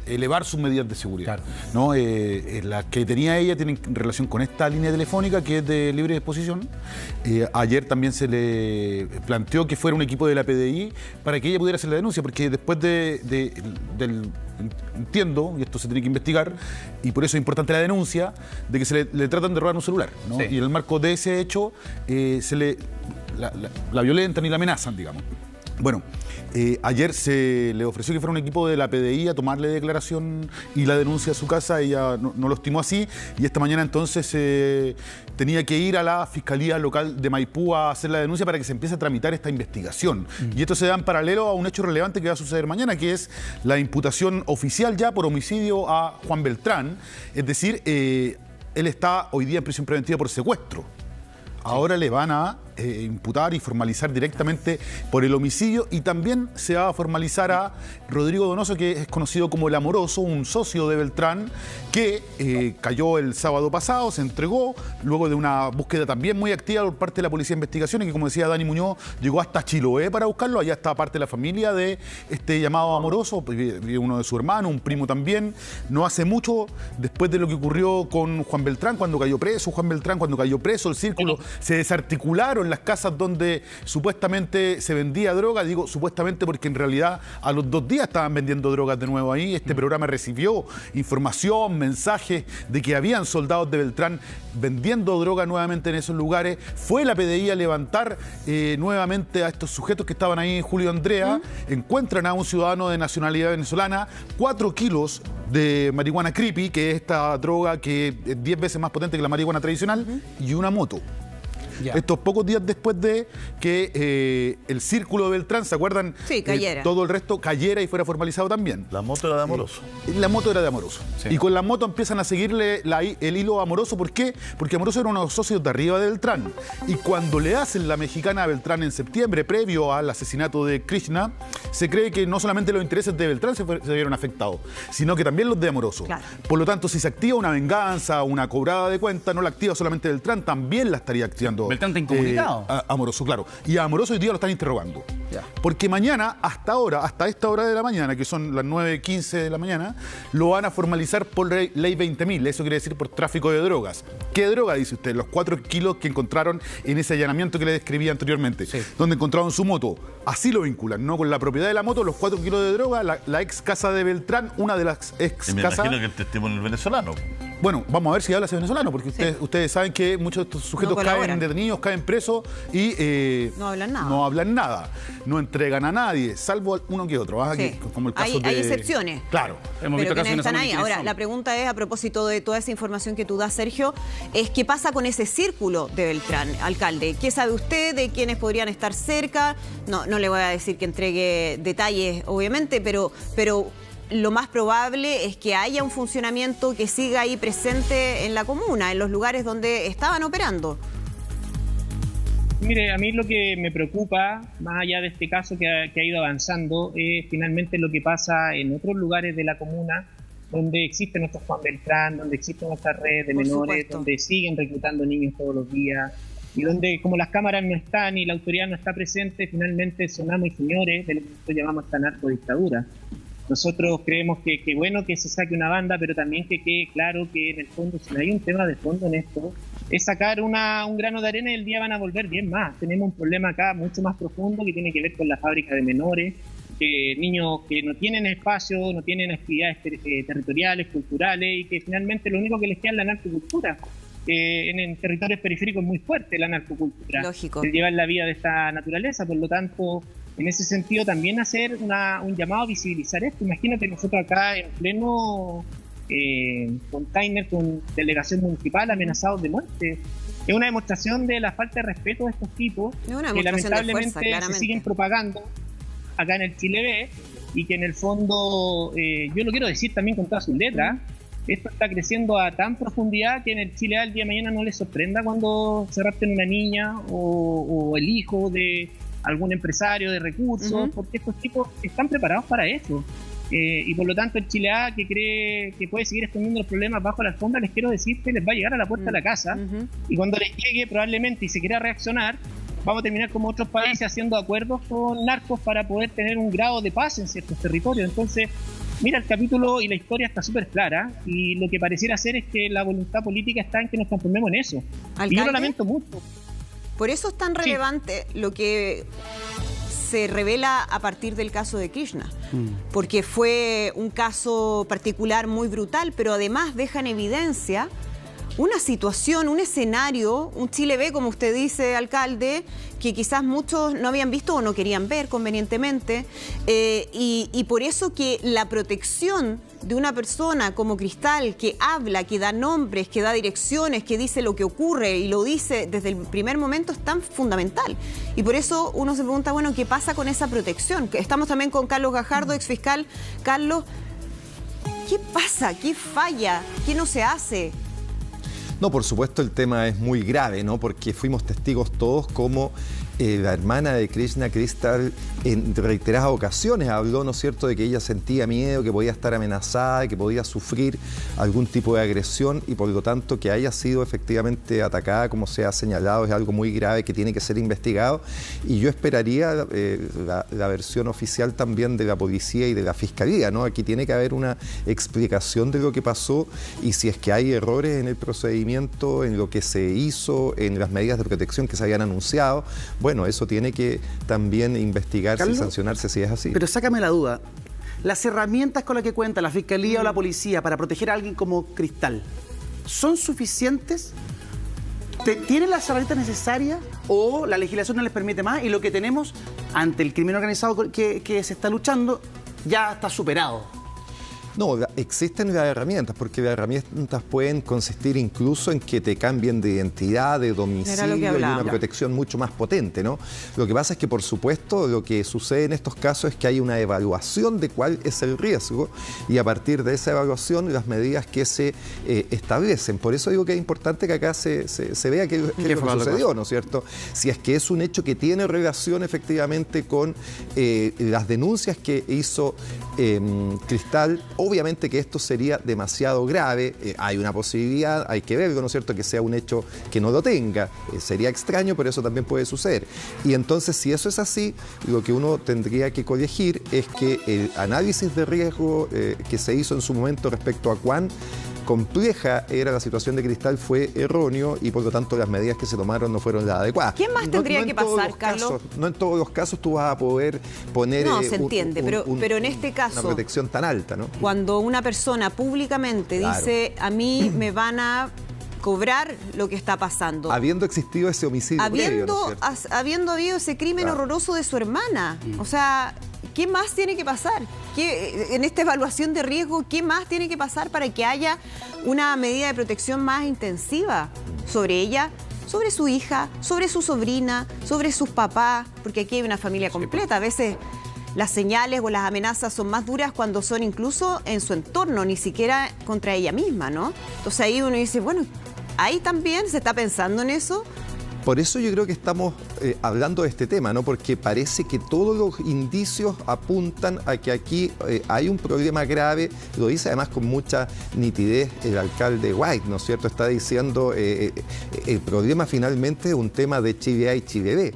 elevar sus medidas de seguridad. Claro. ¿No? Las que tenía ella tienen relación con esta línea telefónica que es de libre disposición. Ayer también se le planteó que fuera un equipo de la PDI para que ella pudiera hacer la denuncia, porque después del entiendo, y esto se tiene que investigar, y por eso es importante la denuncia, de que se le tratan de robar un celular, ¿no? Sí. Y en el marco de ese hecho la violentan y la amenazan, digamos. Bueno, ayer se le ofreció que fuera un equipo de la PDI a tomarle declaración y la denuncia a su casa. Ella no lo estimó así, y esta mañana entonces tenía que ir a la Fiscalía Local de Maipú a hacer la denuncia para que se empiece a tramitar esta investigación. Y esto se da en paralelo a un hecho relevante que va a suceder mañana, que es la imputación oficial ya por homicidio a Juan Beltrán. Es decir, él está hoy día en prisión preventiva por secuestro. Ahora le van a imputar y formalizar directamente por el homicidio, y también se va a formalizar a Rodrigo Donoso, que es conocido como el Amoroso, un socio de Beltrán, que cayó el sábado pasado, se entregó, luego de una búsqueda también muy activa por parte de la Policía de Investigaciones, que como decía Dani Muñoz, llegó hasta Chiloé para buscarlo. Allá está parte de la familia de este llamado Amoroso, uno de sus hermanos, un primo también. No hace mucho, después de lo que ocurrió con Juan Beltrán, cuando cayó preso, el círculo, se desarticularon las casas donde supuestamente se vendía droga. Digo supuestamente porque en realidad a los 2 días estaban vendiendo drogas de nuevo ahí. Este programa recibió información, mensajes de que habían soldados de Beltrán vendiendo droga nuevamente en esos lugares. Fue la PDI a levantar nuevamente a estos sujetos que estaban ahí en Julio Andrea. Encuentran a un ciudadano de nacionalidad venezolana 4 kilos de marihuana creepy, que es esta droga que es 10 veces más potente que la marihuana tradicional, y una moto. Ya. Estos pocos días después de que el círculo de Beltrán, ¿se acuerdan? Sí, cayera. Todo el resto cayera y fuera formalizado también.
La moto era de Amoroso.
La moto era de Amoroso. Sí. Y con la moto empiezan a seguirle el hilo a Amoroso. ¿Por qué? Porque Amoroso era uno de los socios de arriba de Beltrán. Y cuando le hacen la mexicana a Beltrán en septiembre, previo al asesinato de Krishna, se cree que no solamente los intereses de Beltrán se vieron afectados, sino que también los de Amoroso. Claro. Por lo tanto, si se activa una venganza, una cobrada de cuenta, no la activa solamente Beltrán, también la estaría activando
Beltrán está incomunicado.
Amoroso, claro. Y a Amoroso hoy día lo están interrogando. Ya. Porque mañana, hasta esta hora de la mañana, que son las 9:15 de la mañana, lo van a formalizar por ley 20.000. Eso quiere decir por tráfico de drogas. ¿Qué droga, dice usted? Los 4 kilos que encontraron en ese allanamiento que le describía anteriormente. Sí. Donde encontraron su moto. Así lo vinculan, ¿no? Con la propiedad de la moto, los 4 kilos de droga, la ex casa de Beltrán, una de las ex
me
casas.
Imagino que el testimonio es venezolano.
Bueno, vamos a ver si habla ese venezolano, porque ustedes saben que muchos de estos sujetos caen detenidos, caen presos y
no hablan nada.
No hablan nada, no entregan a nadie, salvo uno que otro. Sí. Como el caso
hay excepciones.
Claro.
Hemos visto casos están ahí. Ahora, la pregunta es, a propósito de toda esa información que tú das, Sergio, es ¿qué pasa con ese círculo de Beltrán, alcalde? ¿Qué sabe usted de quiénes podrían estar cerca? No le voy a decir que entregue detalles, obviamente, pero lo más probable es que haya un funcionamiento que siga ahí presente en la comuna, en los lugares donde estaban operando.
Mire, a mí lo que me preocupa, más allá de este caso que ha ido avanzando, es finalmente lo que pasa en otros lugares de la comuna, donde existe nuestro Juan Beltrán, donde existe nuestra red de menores, donde siguen reclutando niños todos los días, y donde como las cámaras no están y la autoridad no está presente, finalmente sonamos y señores de lo que nosotros llamamos esta narcodictadura. Nosotros creemos que bueno que se saque una banda, pero también que quede claro que en el fondo, si no hay un tema de fondo en esto, es sacar un grano de arena y el día van a volver bien más. Tenemos un problema acá mucho más profundo que tiene que ver con la fábrica de menores, niños que no tienen espacio, no tienen actividades territoriales, culturales, y que finalmente lo único que les queda es la narcocultura. En territorios periféricos es muy fuerte la narcocultura.
Lógico.
El llevar la vida de esta naturaleza, por lo tanto, en ese sentido también hacer un llamado a visibilizar esto. Imagínate nosotros acá en pleno container con delegación municipal amenazados de muerte. Es una demostración de la falta de respeto de estos tipos que lamentablemente se siguen propagando acá en el Chile B, y que en el fondo, yo lo quiero decir también con todas sus letras, esto está creciendo a tan profundidad que en el Chile A el día de mañana no les sorprenda cuando se rapten una niña o el hijo de algún empresario de recursos, porque estos tipos están preparados para eso. Y por lo tanto el Chile A, que cree que puede seguir escondiendo los problemas bajo la alfombra, les quiero decir que les va a llegar a la puerta de la casa, y cuando les llegue probablemente y se quiera reaccionar, vamos a terminar como otros países haciendo acuerdos con narcos para poder tener un grado de paz en ciertos territorios. Entonces, mira, el capítulo y la historia está súper clara, y lo que pareciera ser es que la voluntad política está en que nos transformemos en eso.
¿Alcalde?
Y yo lo lamento mucho.
Por eso es tan relevante lo que se revela a partir del caso de Krishna, porque fue un caso particular muy brutal, pero además deja en evidencia una situación, un escenario, un Chile B, como usted dice, alcalde, que quizás muchos no habían visto o no querían ver convenientemente, y por eso que la protección de una persona como Cristal, que habla, que da nombres, que da direcciones, que dice lo que ocurre y lo dice desde el primer momento, es tan fundamental. Y por eso uno se pregunta, bueno, ¿qué pasa con esa protección? Estamos también con Carlos Gajardo, exfiscal. Carlos, ¿qué pasa? ¿Qué falla? ¿Qué no se hace?
No, por supuesto el tema es muy grave, ¿no? Porque fuimos testigos todos como la hermana de Krishna, Cristal, en reiteradas ocasiones habló, ¿no es cierto?, de que ella sentía miedo, que podía estar amenazada, que podía sufrir algún tipo de agresión, y por lo tanto que haya sido efectivamente atacada, como se ha señalado, es algo muy grave que tiene que ser investigado. Y yo esperaría la versión oficial también de la policía y de la fiscalía, ¿no? Aquí tiene que haber una explicación de lo que pasó, y si es que hay errores en el procedimiento, en lo que se hizo, en las medidas de protección que se habían anunciado, bueno, eso tiene que también investigarse, Carlos, y sancionarse si es así.
Pero sácame la duda. Las herramientas con las que cuenta la Fiscalía o la Policía para proteger a alguien como Cristal, ¿son suficientes? ¿Tienen las herramientas necesarias o la legislación no les permite más? Y lo que tenemos ante el crimen organizado que se está luchando ya está superado.
No, existen las herramientas, porque las herramientas pueden consistir incluso en que te cambien de identidad, de domicilio, y una protección mucho más potente, ¿no? Lo que pasa es que, por supuesto, lo que sucede en estos casos es que hay una evaluación de cuál es el riesgo, y a partir de esa evaluación, las medidas que se establecen. Por eso digo que es importante que acá se vea qué es lo que sucedió, ¿no es cierto? Si es que es un hecho que tiene relación efectivamente con las denuncias que hizo Cristal. Obviamente que esto sería demasiado grave, hay una posibilidad, hay que verlo, ¿no es cierto?, que sea un hecho que no lo tenga, sería extraño, pero eso también puede suceder. Y entonces, si eso es así, lo que uno tendría que corregir es que el análisis de riesgo que se hizo en su momento respecto a cuán compleja era la situación de Cristal fue erróneo, y por lo tanto las medidas que se tomaron no fueron las adecuadas.
¿Qué más tendría que pasar, Carlos?
No en todos los casos tú vas a poder poner
se entiende, pero en este caso,
una protección tan alta, ¿no?
Cuando una persona públicamente dice, a mí me van a cobrar lo que está pasando.
Habiendo existido ese homicidio previo, ¿no es cierto? Habiendo
habido ese crimen horroroso de su hermana. O sea, ¿qué más tiene que pasar? En esta evaluación de riesgo, ¿qué más tiene que pasar para que haya una medida de protección más intensiva sobre ella, sobre su hija, sobre su sobrina, sobre sus papás? Porque aquí hay una familia completa. A veces las señales o las amenazas son más duras cuando son incluso en su entorno, ni siquiera contra ella misma, ¿no? Entonces ahí uno dice, bueno, ahí también se está pensando en eso.
Por eso yo creo que estamos hablando de este tema, ¿no? Porque parece que todos los indicios apuntan a que aquí hay un problema grave. Lo dice además con mucha nitidez el alcalde White, ¿no es cierto? Está diciendo el problema finalmente es un tema de Chile A y Chile B.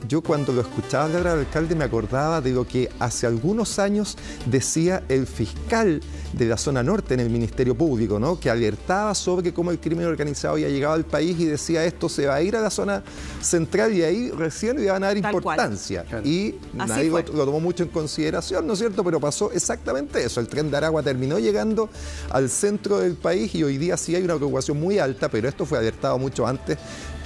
Yo cuando lo escuchaba hablar al alcalde me acordaba de lo que hace algunos años decía el fiscal de la zona norte en el Ministerio Público, ¿no? Que alertaba sobre cómo el crimen organizado había llegado al país y decía esto se va a ir a la zona central y ahí recién le van a dar importancia. Y nadie lo tomó mucho en consideración, ¿no es cierto? Pero pasó exactamente eso. El tren de Aragua terminó llegando al centro del país y hoy día sí hay una preocupación muy alta, pero esto fue alertado mucho antes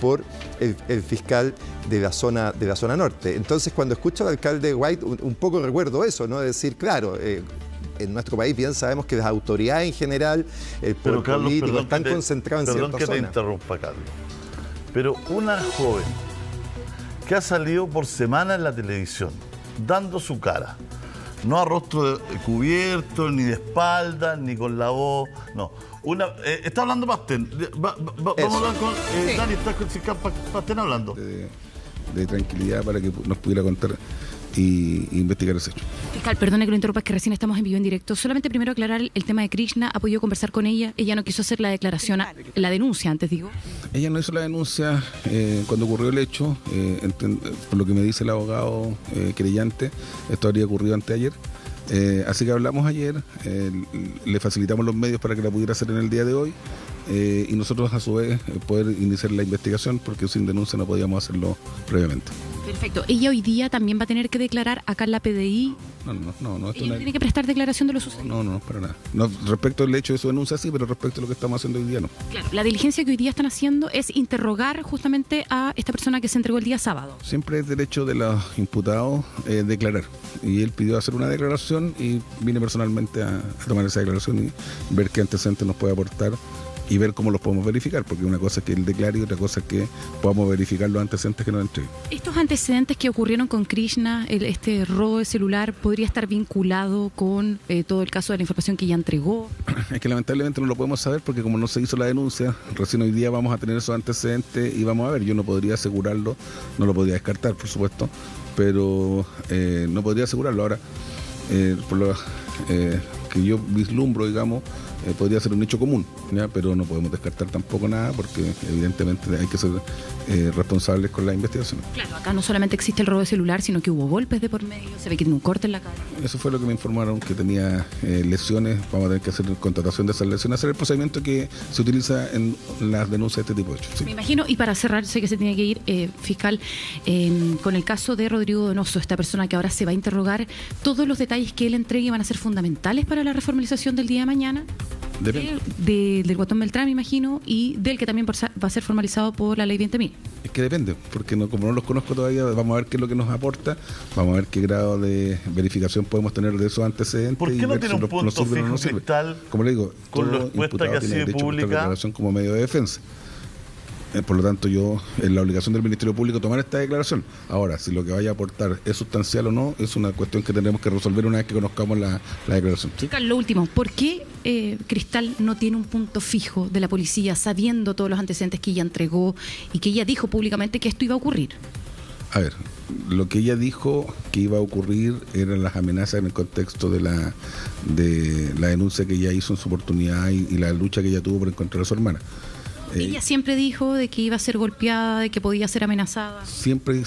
por el fiscal de la zona norte. Entonces, cuando escucho al alcalde White, un poco recuerdo eso, ¿no? Es decir, claro, en nuestro país bien sabemos que las autoridades en general, el poder político, están concentrados en ciertas zonas.
Perdón que te interrumpa, Carlos. Pero una joven que ha salido por semana en la televisión, dando su cara, no a rostro cubierto, ni de espalda, ni con la voz, no. Está hablando Pastén. Vamos a hablar con Dani, está con Pastén hablando.
De tranquilidad para que nos pudiera contar y investigar ese hecho.
Fiscal, perdone que lo interrumpa, es que recién estamos en vivo en directo. Solamente primero aclarar el tema de Krishna. ¿Ha podido conversar con ella? Ella no quiso hacer la declaración, la denuncia antes, digo.
Ella no hizo la denuncia cuando ocurrió el hecho. Por lo que me dice el abogado querellante, esto habría ocurrido anteayer. Así que hablamos ayer, le facilitamos los medios para que la pudiera hacer en el día de hoy y nosotros a su vez poder iniciar la investigación porque sin denuncia no podíamos hacerlo previamente.
Perfecto. ¿Ella hoy día también va a tener que declarar acá en la PDI?
No.
¿Ella no tiene que prestar declaración de lo sucedido?
No, para nada. No, respecto al hecho de su denuncia sí, pero respecto a lo que estamos haciendo hoy día no.
Claro, la diligencia que hoy día están haciendo es interrogar justamente a esta persona que se entregó el día sábado.
Siempre es derecho de los imputados declarar. Y él pidió hacer una declaración y vine personalmente a tomar esa declaración y ver qué antecedentes nos puede aportar y ver cómo los podemos verificar, porque una cosa es que él declare y otra cosa es que podamos verificar los antecedentes que nos entregue.
¿Estos antecedentes que ocurrieron con Krishna, este robo de celular, podría estar vinculado con todo el caso de la información que ya entregó?
Es que lamentablemente no lo podemos saber porque como no se hizo la denuncia, recién hoy día vamos a tener esos antecedentes y vamos a ver, yo no podría asegurarlo, no lo podría descartar, por supuesto, pero no podría asegurarlo. Ahora, por lo que yo vislumbro, digamos, podría ser un hecho común, ¿ya? Pero no podemos descartar tampoco nada porque evidentemente hay que ser responsables con la investigación.
Claro, acá no solamente existe el robo de celular, sino que hubo golpes de por medio, se ve que tiene un corte en la cara.
Eso fue lo que me informaron, que tenía lesiones, vamos a tener que hacer contratación de esas lesiones, hacer el procedimiento que se utiliza en las denuncias de este tipo de hechos. Sí.
Me imagino, y para cerrar, sé que se tiene que ir, fiscal, con el caso de Rodrigo Donoso, esta persona que ahora se va a interrogar, todos los detalles que él entregue van a ser fundamentales para la reformalización del día de mañana. Del Guatón Beltrán, me imagino, y del que también va a ser formalizado por la ley 20.000.
Es que depende, porque como no los conozco todavía, vamos a ver qué es lo que nos aporta, vamos a ver qué grado de verificación podemos tener de esos antecedentes.
¿Por qué no tiene un punto fijo, Cristal?
Como le digo,
con lo expuesta que ha sido pública,
declaración como medio de defensa. Por lo tanto, yo, es la obligación del Ministerio Público tomar esta declaración. Ahora, si lo que vaya a aportar es sustancial o no, es una cuestión que tendremos que resolver una vez que conozcamos la declaración.
Chica, lo último, ¿por qué Cristal no tiene un punto fijo de la policía, sabiendo todos los antecedentes que ella entregó y que ella dijo públicamente que esto iba a ocurrir?
A ver, lo que ella dijo que iba a ocurrir eran las amenazas en el contexto de la denuncia que ella hizo en su oportunidad y la lucha que ella tuvo por encontrar a su hermana.
Ella siempre dijo de que iba a ser golpeada, de que podía ser amenazada.
Siempre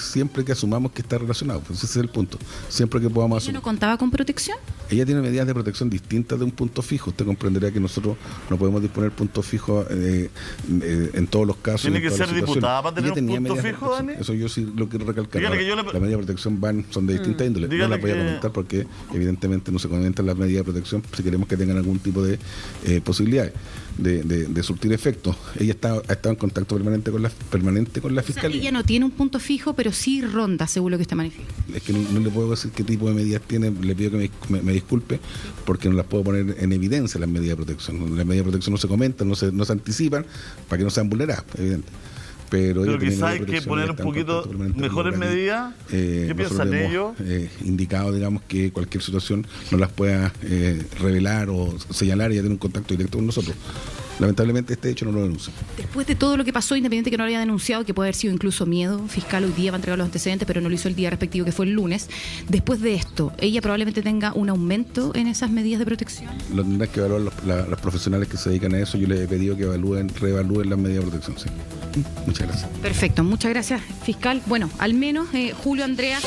que asumamos que está relacionado, pues ese es el punto. Siempre que podamos asumir.
¿Ella no contaba con protección?
Ella tiene medidas de protección distintas de un punto fijo. Usted comprenderá que nosotros no podemos disponer puntos fijos en todos los casos.
¿Tiene que ser diputada para tener un punto fijo, Dani?
Eso yo sí lo quiero recalcar. Las medidas de protección son de distintas índoles. No las voy a comentar porque evidentemente no se comentan las medidas de protección si queremos que tengan algún tipo de posibilidades de surtir efectos. Ella ha estado en contacto permanente con la fiscalía.
O sea, ella no tiene un punto fijo, pero sí ronda, según lo que usted manifiesta.
Es que no le puedo decir qué tipo de medidas tiene, le pido que me disculpe, porque no las puedo poner en evidencia las medidas de protección. Las medidas de protección no se comentan, no se anticipan, para que no sean vulneradas, evidente. Pero
quizás hay que poner un poquito mejores medidas. ¿Qué piensan ellos?
Indicado, digamos, que cualquier situación no las pueda revelar o señalar y ya tener un contacto directo con nosotros. lamentablemente este hecho no lo denuncia.
Después de todo lo que pasó, independiente que no lo haya denunciado, que puede haber sido incluso miedo, fiscal hoy día va a entregar los antecedentes, pero no lo hizo el día respectivo, que fue el lunes. Después de esto, ¿ella probablemente tenga un aumento en esas medidas de protección?
Lo tendrán que evaluar los profesionales que se dedican a eso. Yo les he pedido que reevalúen las medidas de protección. Sí. Muchas gracias.
Perfecto, muchas gracias, fiscal. Bueno, al menos Julio Andrea,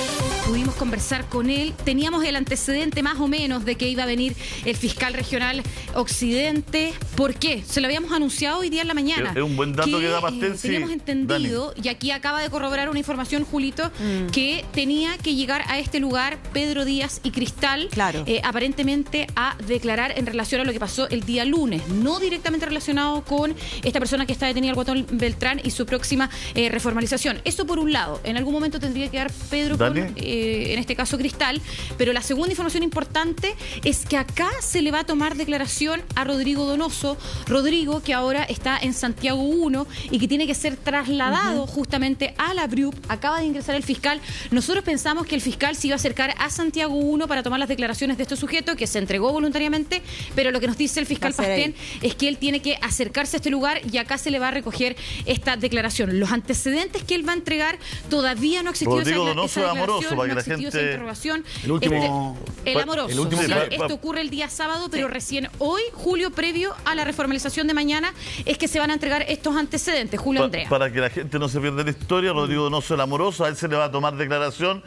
pudimos conversar con él. Teníamos el antecedente más o menos de que iba a venir el fiscal regional Occidente. ¿Por qué? Se lo habíamos anunciado hoy día en la mañana.
Es un buen dato que da Pastel.
Teníamos entendido, Dani, y aquí acaba de corroborar una información, Julito, que tenía que llegar a este lugar Pedro Díaz y Cristal,
claro,
aparentemente a declarar en relación a lo que pasó el día lunes, no directamente relacionado con esta persona que está detenida, el Guatón Beltrán, y su próxima reformalización. Eso por un lado. En algún momento tendría que dar Pedro con, en este caso, Cristal, pero la segunda información importante es que acá se le va a tomar declaración a Rodrigo Donoso. Rodrigo, que ahora está en Santiago 1 y que tiene que ser trasladado justamente a la BRUP. Acaba de ingresar el fiscal. Nosotros pensamos que el fiscal se iba a acercar a Santiago 1 para tomar las declaraciones de este sujeto, que se entregó voluntariamente, pero lo que nos dice el fiscal Pastén es que él tiene que acercarse a este lugar y acá se le va a recoger esta declaración. Los antecedentes que él va a entregar todavía no ha existido esa declaración,
Amoroso, para que la gente...
esa interrogación.
El último...
El Amoroso.
El último,
sí, esto ocurre el día sábado, pero recién hoy, Julio, previo a la reformalización de mañana, es que se van a entregar estos antecedentes. Julio Andrea.
Para que la gente no se pierda la historia, Rodrigo Donoso, el Amoroso, a él se le va a tomar declaración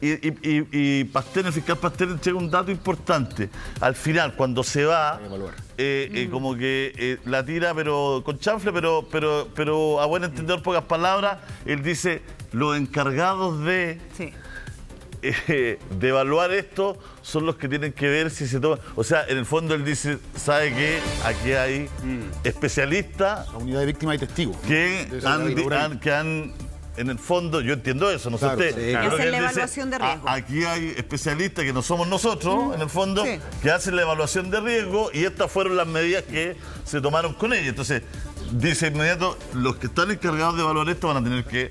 y Pastén, el fiscal Pastén, entrega un dato importante. Al final, cuando se va, como que la tira, pero con chanfle, pero a buen entender, pocas palabras, él dice, los encargados de evaluar esto son los que tienen que ver si se toma. O sea, en el fondo él dice, ¿sabe qué? Aquí hay especialistas,
la unidad de víctimas y testigos,
que han en el fondo, yo entiendo eso, no sé usted.
Sí. Que hacen la evaluación de riesgo.
Aquí hay especialistas que no somos nosotros, en el fondo, que hacen la evaluación de riesgo y estas fueron las medidas que se tomaron con ella. Entonces, dice inmediato, los que están encargados de evaluar esto van a tener que,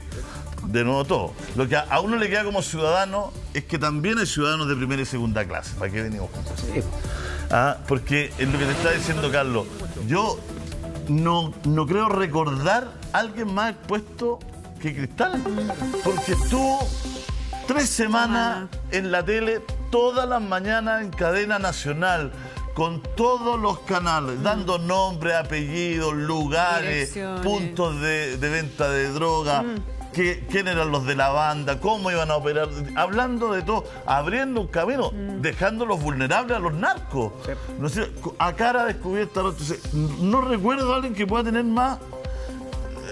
de nuevo todo. Lo que a uno le queda como ciudadano es que también hay ciudadanos de primera y segunda clase. ¿Para qué venimos con eso? Porque es lo que te está diciendo Carlos. Yo no creo recordar a alguien más expuesto que Cristal, porque estuvo 3 semanas en la tele, todas las mañanas en cadena nacional, con todos los canales, dando nombres, apellidos, lugares, puntos de venta de droga, quién eran los de la banda, cómo iban a operar, hablando de todo, abriendo un camino, dejándolos vulnerables a los narcos. No sé, a cara descubierta. Entonces, no recuerdo a alguien que pueda tener más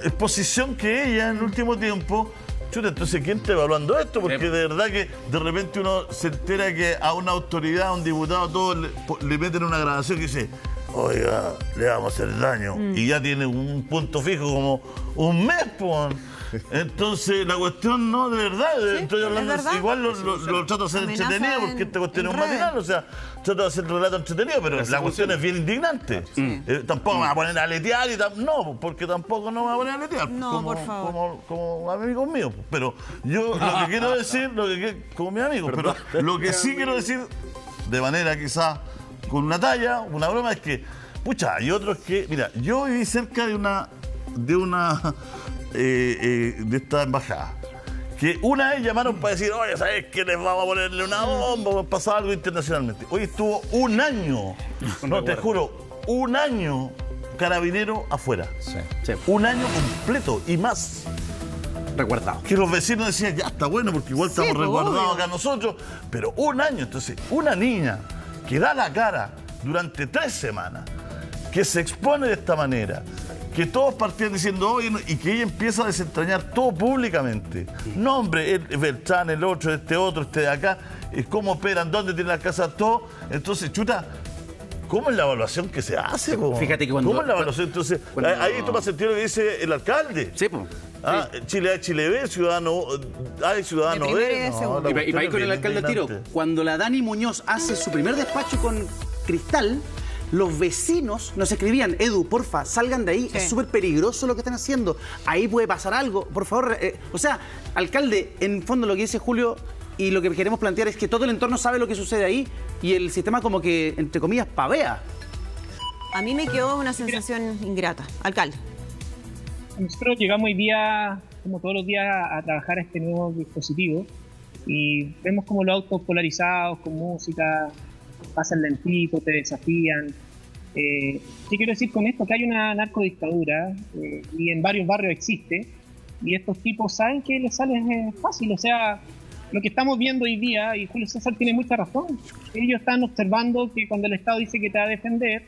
exposición que ella en el último tiempo. Chuta, entonces, ¿quién está evaluando esto? Porque de verdad que de repente uno se entera que a una autoridad, a un diputado, todos le meten una grabación que dice, oiga, le vamos a hacer daño. Y ya tiene un punto fijo como un mes, pues. Entonces, la cuestión no, de verdad, estoy hablando, igual lo trato de hacer entretenido, porque esta cuestión es un matinal, o sea, trato de hacer el relato entretenido, pero la cuestión es bien indignante. Tampoco me va a poner a letear no, porque tampoco no me va a poner a letear,
por favor.
como amigos míos. Pero yo lo que quiero decir, como mi amigo, pero lo que sí quiero decir, de manera quizás con una talla, una broma, es que, pucha, hay otros que, mira, yo viví cerca de esta embajada, que una vez llamaron para decir, oye, ¿sabes qué? Les vamos a ponerle una bomba, pasar algo internacionalmente. Hoy estuvo un año, te juro, un año carabinero afuera. Un año completo y más.
Resguardado.
Que los vecinos decían, ya está bueno, porque igual estamos resguardados acá nosotros, pero un año. Entonces, una niña que da la cara durante 3 semanas, que se expone de esta manera, que todos partían diciendo, oye, y que ella empieza a desentrañar todo públicamente. Nombre, el Beltrán, el otro, este de acá, cómo operan, dónde tienen las casas, todo. Entonces, chuta, ¿cómo es la evaluación que se hace?
Fíjate que cuando...
¿Cómo es la evaluación? Entonces, ahí toma sentido lo que dice el alcalde.
Sí, pues.
Chile A, Chile B, ciudadano A y ciudadano B.
Y para ir con el alcalde al tiro, cuando la Dani Muñoz hace su primer despacho con Cristal, los vecinos nos escribían, Edu, porfa, salgan de ahí, es súper peligroso lo que están haciendo, ahí puede pasar algo, por favor. O sea, alcalde, en fondo lo que dice Julio y lo que queremos plantear es que todo el entorno sabe lo que sucede ahí y el sistema como que, entre comillas, pavea.
A mí me quedó una sensación ingrata. Alcalde.
Nosotros llegamos hoy día, como todos los días, a trabajar a este nuevo dispositivo y vemos como los autos polarizados, con música, pasan lentito, te desafían. ¿Qué quiero decir con esto? Que hay una narcodictadura y en varios barrios existe, y estos tipos saben que les sale fácil. O sea, lo que estamos viendo hoy día, y Julio César tiene mucha razón, ellos están observando que cuando el Estado dice que te va a defender,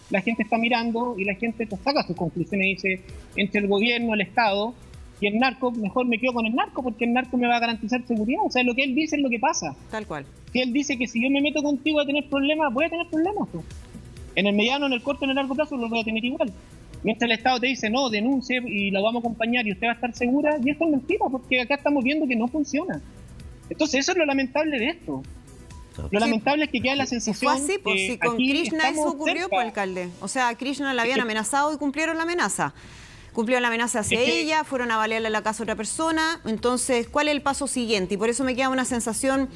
la gente está mirando y la gente pues, saca sus conclusiones y dice, entre el gobierno, el Estado y el narco, mejor me quedo con el narco porque el narco me va a garantizar seguridad. O sea, lo que él dice es lo que pasa.
Tal cual.
Si él dice que si yo me meto contigo a tener problemas, voy a tener problemas. Pues. En el mediano, en el corto, en el largo plazo, lo voy a tener igual. Mientras el Estado te dice, no, denuncie y lo vamos a acompañar y usted va a estar segura, y esto es mentira, porque acá estamos viendo que no funciona. Entonces, eso es lo lamentable de esto. Lo lamentable es que queda la sensación.
Fue así, pues si con Krishna eso ocurrió, pues, alcalde. O sea, a Krishna la habían amenazado y cumplieron la amenaza. Cumplieron la amenaza hacia ella, fueron a balearle la casa a otra persona. Entonces, ¿cuál es el paso siguiente? Y por eso me queda una sensación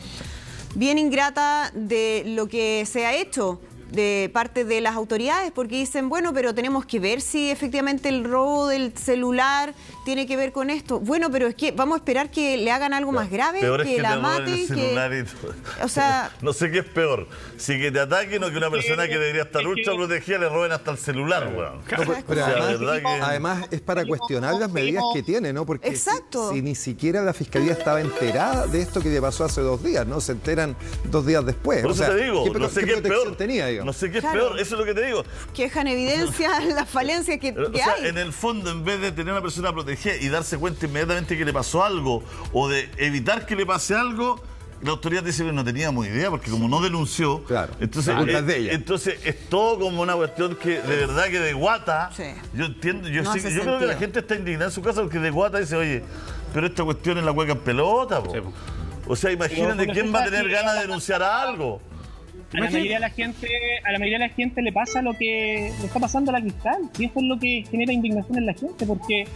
bien ingrata de lo que se ha hecho de parte de las autoridades, porque dicen, bueno, pero tenemos que ver si efectivamente el robo del celular tiene que ver con esto. Bueno, pero es que vamos a esperar que le hagan algo más grave, que la maten, o sea,
no sé qué es peor, si que te ataquen o que una persona que debería estar ultra protegida le roben hasta el celular, weón.
Pero además es para cuestionar las medidas que tiene, ¿no? Porque si ni siquiera la Fiscalía estaba enterada de esto que le pasó hace 2 días, ¿no? Se enteran 2 días después.
Por eso te digo, no sé qué es peor.
Tenía, digamos?
No sé qué es peor, eso es lo que te digo.
Que dejan evidencia las falencias que
o sea,
hay.
En el fondo, en vez de tener una persona protegida y darse cuenta inmediatamente que le pasó algo o de evitar que le pase algo, la autoridad dice que no teníamos idea porque como no denunció, entonces, entonces es todo como una cuestión que de verdad que de guata, yo entiendo, yo creo que la gente está indignada en su casa porque de guata dice, oye, pero esta cuestión es la hueca en pelota, po. O sea, imagínate quién va a tener ganas de denunciar a algo.
A la mayoría de la gente le pasa lo que le está pasando a la Cristal, y eso es lo que genera indignación en la gente, porque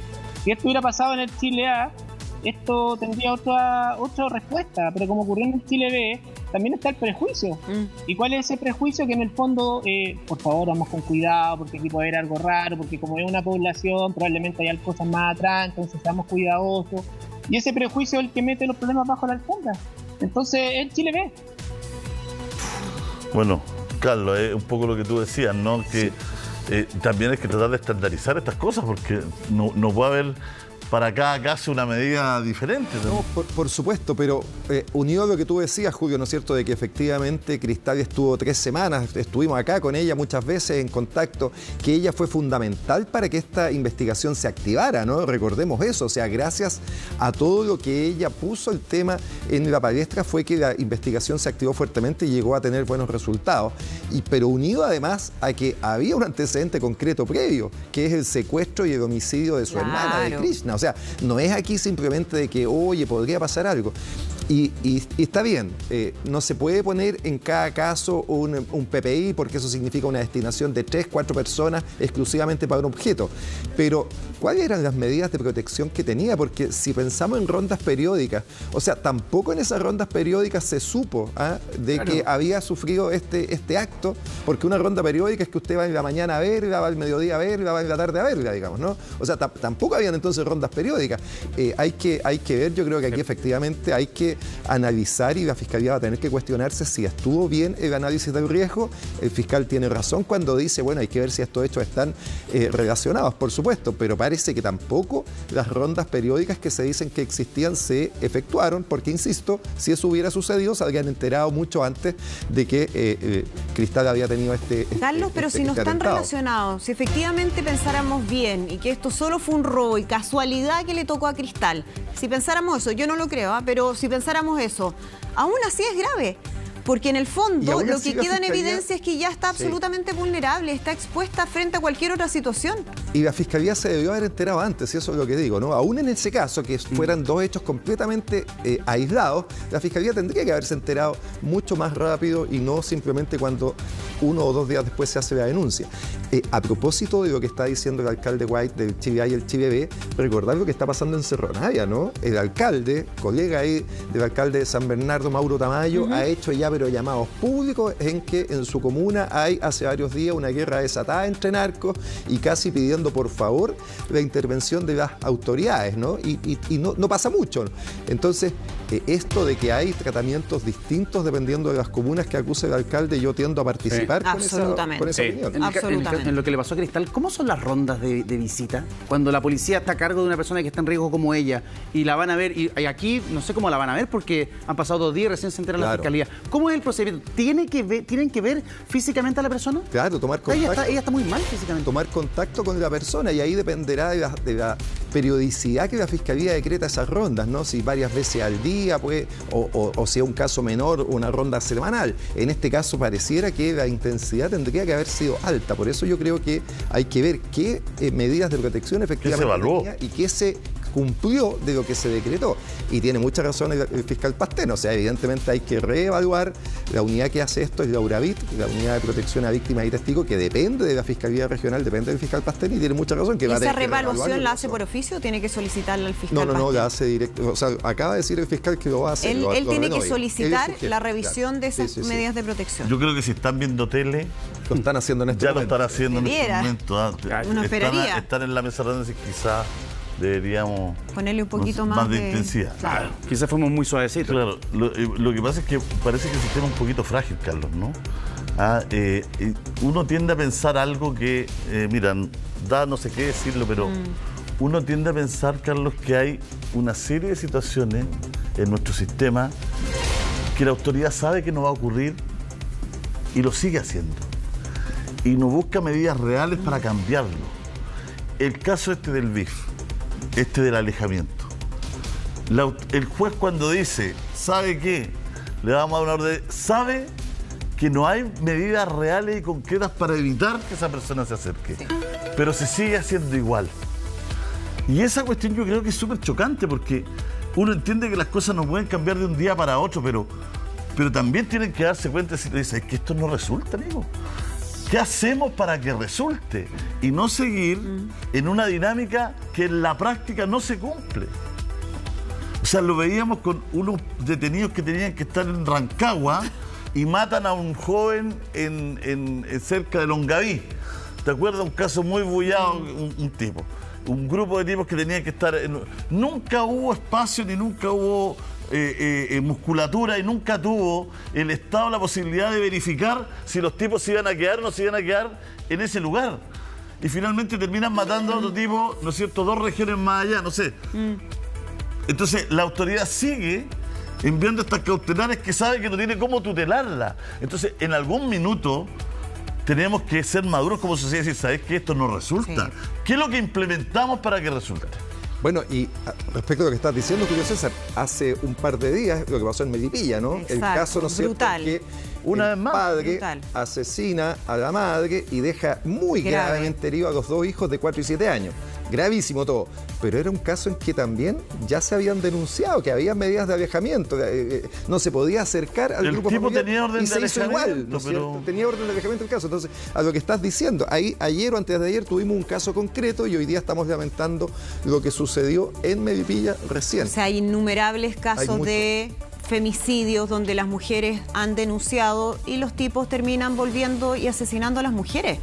si esto hubiera pasado en el Chile A, esto tendría otra respuesta, pero como ocurrió en el Chile B, también está el prejuicio. ¿Y cuál es ese prejuicio? Que en el fondo, por favor, vamos con cuidado, porque aquí puede haber algo raro, porque como es una población, probablemente hay cosas más atrás, entonces seamos cuidadosos. Y ese prejuicio es el que mete los problemas bajo la alfombra. Entonces, el Chile B.
Bueno, Carlos, es un poco lo que tú decías, ¿no? Que también hay que tratar de estandarizar estas cosas porque no puede haber para cada caso una medida diferente.
No, por supuesto, pero unido a lo que tú decías, Julio, ¿no es cierto?, de que efectivamente Cristal estuvo 3 semanas, estuvimos acá con ella muchas veces en contacto, que ella fue fundamental para que esta investigación se activara, ¿no? Recordemos eso, o sea, gracias a todo lo que ella puso el tema en la palestra fue que la investigación se activó fuertemente y llegó a tener buenos resultados. Pero unido además a que había un antecedente concreto previo, que es el secuestro y el homicidio de su hermana, de Krishna. O sea, no es aquí simplemente de que, oye, podría pasar algo. Y está bien, no se puede poner en cada caso un PPI porque eso significa una destinación de 3, 4 personas exclusivamente para un objeto. Pero, ¿cuáles eran las medidas de protección que tenía? Porque si pensamos en rondas periódicas, o sea, tampoco en esas rondas periódicas se supo de que había sufrido este acto, porque una ronda periódica es que usted va en la mañana a verla, va al mediodía a verla, va en la tarde a verla, digamos, ¿no? O sea, tampoco habían entonces rondas periódicas. Hay que ver, yo creo que aquí efectivamente hay que analizar y la Fiscalía va a tener que cuestionarse si estuvo bien el análisis del riesgo. El fiscal tiene razón cuando dice, bueno, hay que ver si estos hechos están relacionados, por supuesto, pero parece que tampoco las rondas periódicas que se dicen que existían se efectuaron, porque, insisto, si eso hubiera sucedido, se habrían enterado mucho antes de que Cristal había tenido
Carlos, pero si no están relacionados, si efectivamente pensáramos bien y que esto solo fue un robo y casualidad que le tocó a Cristal, si pensáramos eso, yo no lo creo, pero si pensáramos eso, aún así es grave. Porque en el fondo lo que queda en evidencia es que ya está absolutamente vulnerable, está expuesta frente a cualquier otra situación.
Y la Fiscalía se debió haber enterado antes, y eso es lo que digo, ¿no? Aún en ese caso, que fueran 2 hechos completamente aislados, la Fiscalía tendría que haberse enterado mucho más rápido y no simplemente cuando 1 o 2 días después se hace la denuncia. A propósito de lo que está diciendo el alcalde White del Chile A y el Chile B, recordar lo que está pasando en Cerro Navia, ¿no? El alcalde, colega ahí del alcalde de San Bernardo, Mauro Tamayo, ha hecho ya ya pero llamados públicos en que en su comuna hay hace varios días una guerra desatada entre narcos y casi pidiendo por favor la intervención de las autoridades, ¿no? Y no pasa mucho. Entonces, esto de que hay tratamientos distintos dependiendo de las comunas que acuse el alcalde, yo tiendo a participar con esa opinión.
En lo que le pasó a Cristal, ¿cómo son las rondas de visita? Cuando la policía está a cargo de una persona que está en riesgo como ella y la van a ver, y aquí no sé cómo la van a ver porque han pasado 2 días y recién se entera la fiscalía. ¿Cómo es el procedimiento? ¿Tienen que ver físicamente a la persona?
Claro, tomar contacto.
Ella está muy mal físicamente.
Tomar contacto con la persona y ahí dependerá de la periodicidad que la fiscalía decreta esas rondas, ¿no? Si varias veces al día, pues, o si es un caso menor, una ronda semanal. En este caso pareciera que la intensidad tendría que haber sido alta. Por eso yo creo que hay que ver qué medidas de protección efectivamente tenía y qué se cumplió de lo que se decretó. Y tiene mucha razón el fiscal Pastén. O sea, evidentemente hay que reevaluar la unidad que hace esto, es la URAVIT, la Unidad de Protección a Víctimas y Testigos, que depende de la Fiscalía Regional, depende del fiscal Pastén, y tiene mucha razón. Que
¿Esa reevaluación la hace por oficio o tiene que solicitarla al fiscal Pastén?
No, la hace directo. O sea, acaba de decir el fiscal que lo va a hacer.
Él tiene que solicitar la revisión de esas medidas de protección.
Yo creo que si están viendo tele,
lo están haciendo en este momento.
Ya lo están haciendo en este momento.
Uno esperaría.
Están en la mesa de análisis, quizás deberíamos
ponerle un poquito más de
intensidad.
Claro, quizás fuimos muy suavecitos.
Claro, lo que pasa es que parece que el sistema es un poquito frágil, Carlos, ¿no? Uno tiende a pensar algo que, mira, da no sé qué decirlo, pero uno tiende a pensar, Carlos, que hay una serie de situaciones en nuestro sistema que la autoridad sabe que no va a ocurrir y lo sigue haciendo. Y no busca medidas reales para cambiarlo. El caso del BIF, del alejamiento. El juez cuando dice, ¿sabe qué? Le vamos a dar una orden, sabe que no hay medidas reales y concretas para evitar que esa persona se acerque. Sí. Pero se sigue haciendo igual. Y esa cuestión yo creo que es súper chocante porque uno entiende que las cosas no pueden cambiar de un día para otro, pero también tienen que darse cuenta si le dicen, es que esto no resulta, amigo. ¿Qué hacemos para que resulte? Y no seguir en una dinámica que en la práctica no se cumple. O sea, lo veíamos con unos detenidos que tenían que estar en Rancagua y matan a un joven en cerca de Longaví. ¿Te acuerdas? Un caso muy bullado, un tipo. Un grupo de tipos que tenían que estar... Nunca hubo espacio ni nunca hubo... musculatura y nunca tuvo el Estado la posibilidad de verificar si los tipos se iban a quedar o no se iban a quedar en ese lugar. Y finalmente terminan matando a otro tipo, ¿no es cierto?, 2 regiones más allá, no sé. Entonces la autoridad sigue enviando estas cautelares que sabe que no tiene cómo tutelarla. Entonces en algún minuto tenemos que ser maduros como sociedad y decir, ¿sabes que esto no resulta? Sí. ¿Qué es lo que implementamos para que resulte?
Bueno, y respecto a lo que estás diciendo, Julio César, hace un par de días lo que pasó en Melipilla, ¿no?
Exacto,
el caso, ¿no es cierto?, que
una vez más,
padre asesina a la madre y deja muy gravemente herido a los 2 hijos de 4 y 7 años. Gravísimo todo. Pero era un caso en que también ya se habían denunciado, que había medidas de alejamiento. No se podía acercar al grupo familiar.
Tenía orden de alejamiento,
igual, ¿no es cierto? Tenía orden de alejamiento el caso. Entonces, a lo que estás diciendo, ahí ayer o antes de ayer tuvimos un caso concreto y hoy día estamos lamentando lo que sucedió en Melipilla recién.
O sea, hay innumerables casos de femicidios donde las mujeres han denunciado y los tipos terminan volviendo y asesinando a las mujeres.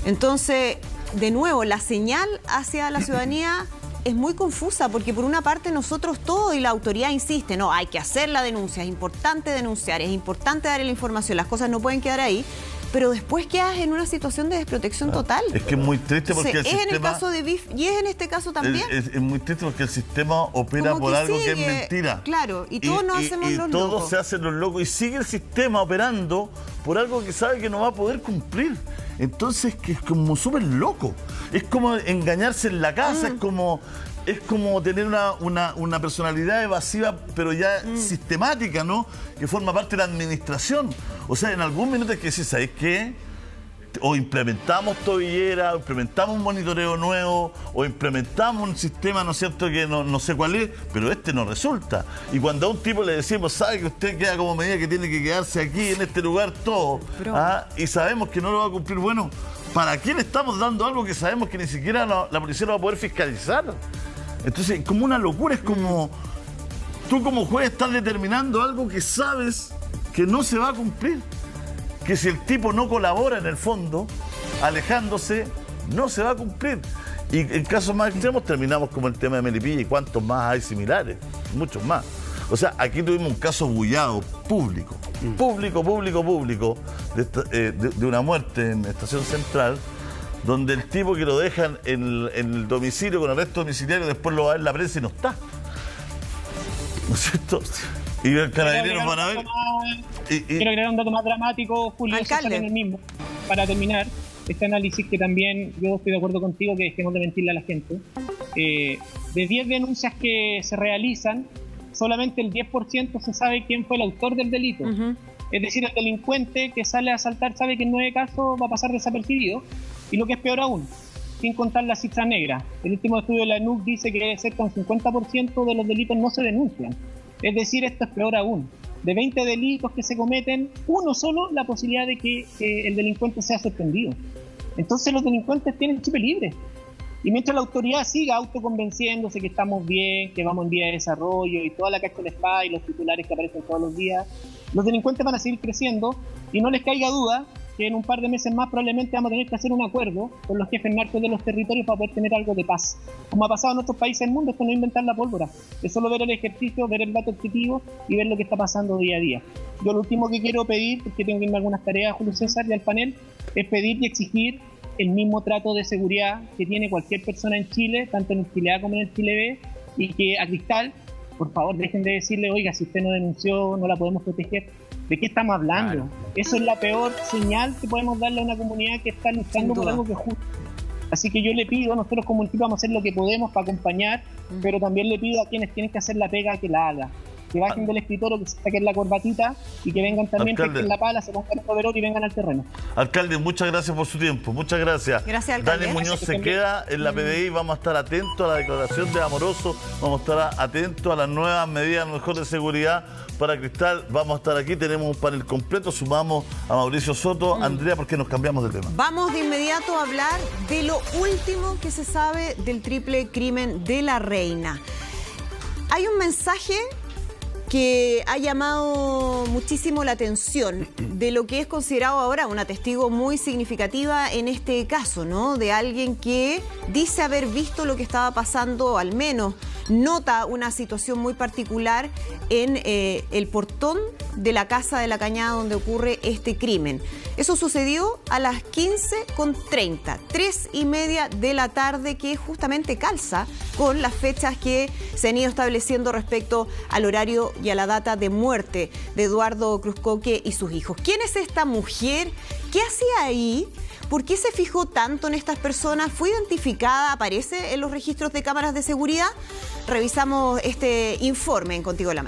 Entonces, de nuevo, la señal hacia la ciudadanía es muy confusa porque por una parte nosotros todos y la autoridad insiste, no, hay que hacer la denuncia, es importante denunciar, es importante dar la información, las cosas no pueden quedar ahí, pero después quedas en una situación de desprotección total.
Es que es muy triste porque el sistema...
Es en el caso de BIF y es en este caso también.
Es muy triste porque el sistema opera por algo que es mentira.
Claro, y todos nos hacemos los locos. Y
todos se hacen los locos y sigue el sistema operando por algo que sabe que no va a poder cumplir. Entonces, que es como súper loco. Es como engañarse en la casa, es como tener una personalidad evasiva, pero ya sistemática, ¿no? Que forma parte de la administración. O sea, en algún minuto hay que decir, ¿sabes qué? O implementamos tobillera, o implementamos un monitoreo nuevo, o implementamos un sistema, ¿no es cierto?, que no sé cuál es, pero no resulta. Y cuando a un tipo le decimos, sabe que usted queda como medida que tiene que quedarse aquí, en este lugar, todo, y sabemos que no lo va a cumplir, bueno, ¿para qué le estamos dando algo que sabemos que ni siquiera la policía lo va a poder fiscalizar? Entonces, como una locura, es como tú como juez estás determinando algo que sabes que no se va a cumplir. Que si el tipo no colabora en el fondo, alejándose, no se va a cumplir. Y en casos más extremos terminamos como el tema de Melipilla y cuántos más hay similares, muchos más. O sea, aquí tuvimos un caso bullado, público, de una muerte en Estación Central, donde el tipo que lo dejan en el domicilio con arresto domiciliario, después lo va a ver en la prensa y no está. ¿No es cierto? Y los carabineros van a ver...
Quiero agregar un dato más dramático, Julio, en el mismo, para terminar este análisis, que también yo estoy de acuerdo contigo, que dejemos de mentirle a la gente. De 10 denuncias que se realizan, solamente el 10% se sabe quién fue el autor del delito. Es decir, el delincuente que sale a asaltar sabe que en 9 casos va a pasar desapercibido, y lo que es peor aún, sin contar las cifras negras. El último estudio de la ENUC dice que cerca de un 50% de los delitos no se denuncian. Es decir, esto es peor aún. De 20 delitos que se cometen, uno solo, la posibilidad de que el delincuente sea sorprendido. Entonces los delincuentes tienen chip libre. Y mientras la autoridad siga autoconvenciéndose que estamos bien, que vamos en vía de desarrollo y toda la cacha del SPA y los titulares que aparecen todos los días, los delincuentes van a seguir creciendo, y no les caiga duda que en un par de meses más probablemente vamos a tener que hacer un acuerdo con los jefes narcos de los territorios para poder tener algo de paz. Como ha pasado en otros países del mundo, esto no es inventar la pólvora, es solo ver el ejercicio, ver el dato objetivo y ver lo que está pasando día a día. Yo lo último que quiero pedir, porque tengo que irme a algunas tareas, Julio César, y al panel, es pedir y exigir el mismo trato de seguridad que tiene cualquier persona en Chile, tanto en el Chile A como en el Chile B, y que a Cristal, por favor, dejen de decirle, oiga, si usted no denunció, no la podemos proteger. ¿De qué estamos hablando? Claro. Eso es la peor señal que podemos darle a una comunidad que está luchando por algo que es justo. Así que yo le pido, nosotros como equipo vamos a hacer lo que podemos para acompañar, pero también le pido a quienes tienen que hacer la pega que la haga. Que bajen del escritorio, que se saquen la corbatita y que vengan también, pesquen la pala, se pongan el overol y vengan al terreno.
Alcalde, muchas gracias por su tiempo, muchas gracias.
Gracias, alcalde.
Dani Muñoz se queda en la PDI, vamos a estar atentos a la declaración de Amoroso, vamos a estar atentos a las nuevas medidas mejor de seguridad para Cristal, vamos a estar aquí, tenemos un panel completo, sumamos a Mauricio Soto. Andrea, ¿por qué nos cambiamos de tema?
Vamos de inmediato a hablar de lo último que se sabe del triple crimen de la reina. Hay un mensaje que ha llamado muchísimo la atención de lo que es considerado ahora una testigo muy significativa en este caso, ¿no? De alguien que dice haber visto lo que estaba pasando, al menos nota una situación muy particular en el portón de la casa de La Cañada donde ocurre este crimen. Eso sucedió a las 15:30, 3:30 de la tarde, que justamente calza con las fechas que se han ido estableciendo respecto al horario y a la data de muerte de Eduardo Cruzcoque y sus hijos. ¿Quién es esta mujer? ¿Qué hacía ahí? ¿Por qué se fijó tanto en estas personas? ¿Fue identificada? ¿Aparece en los registros de cámaras de seguridad? Revisamos este informe en Contigo en la Mañana.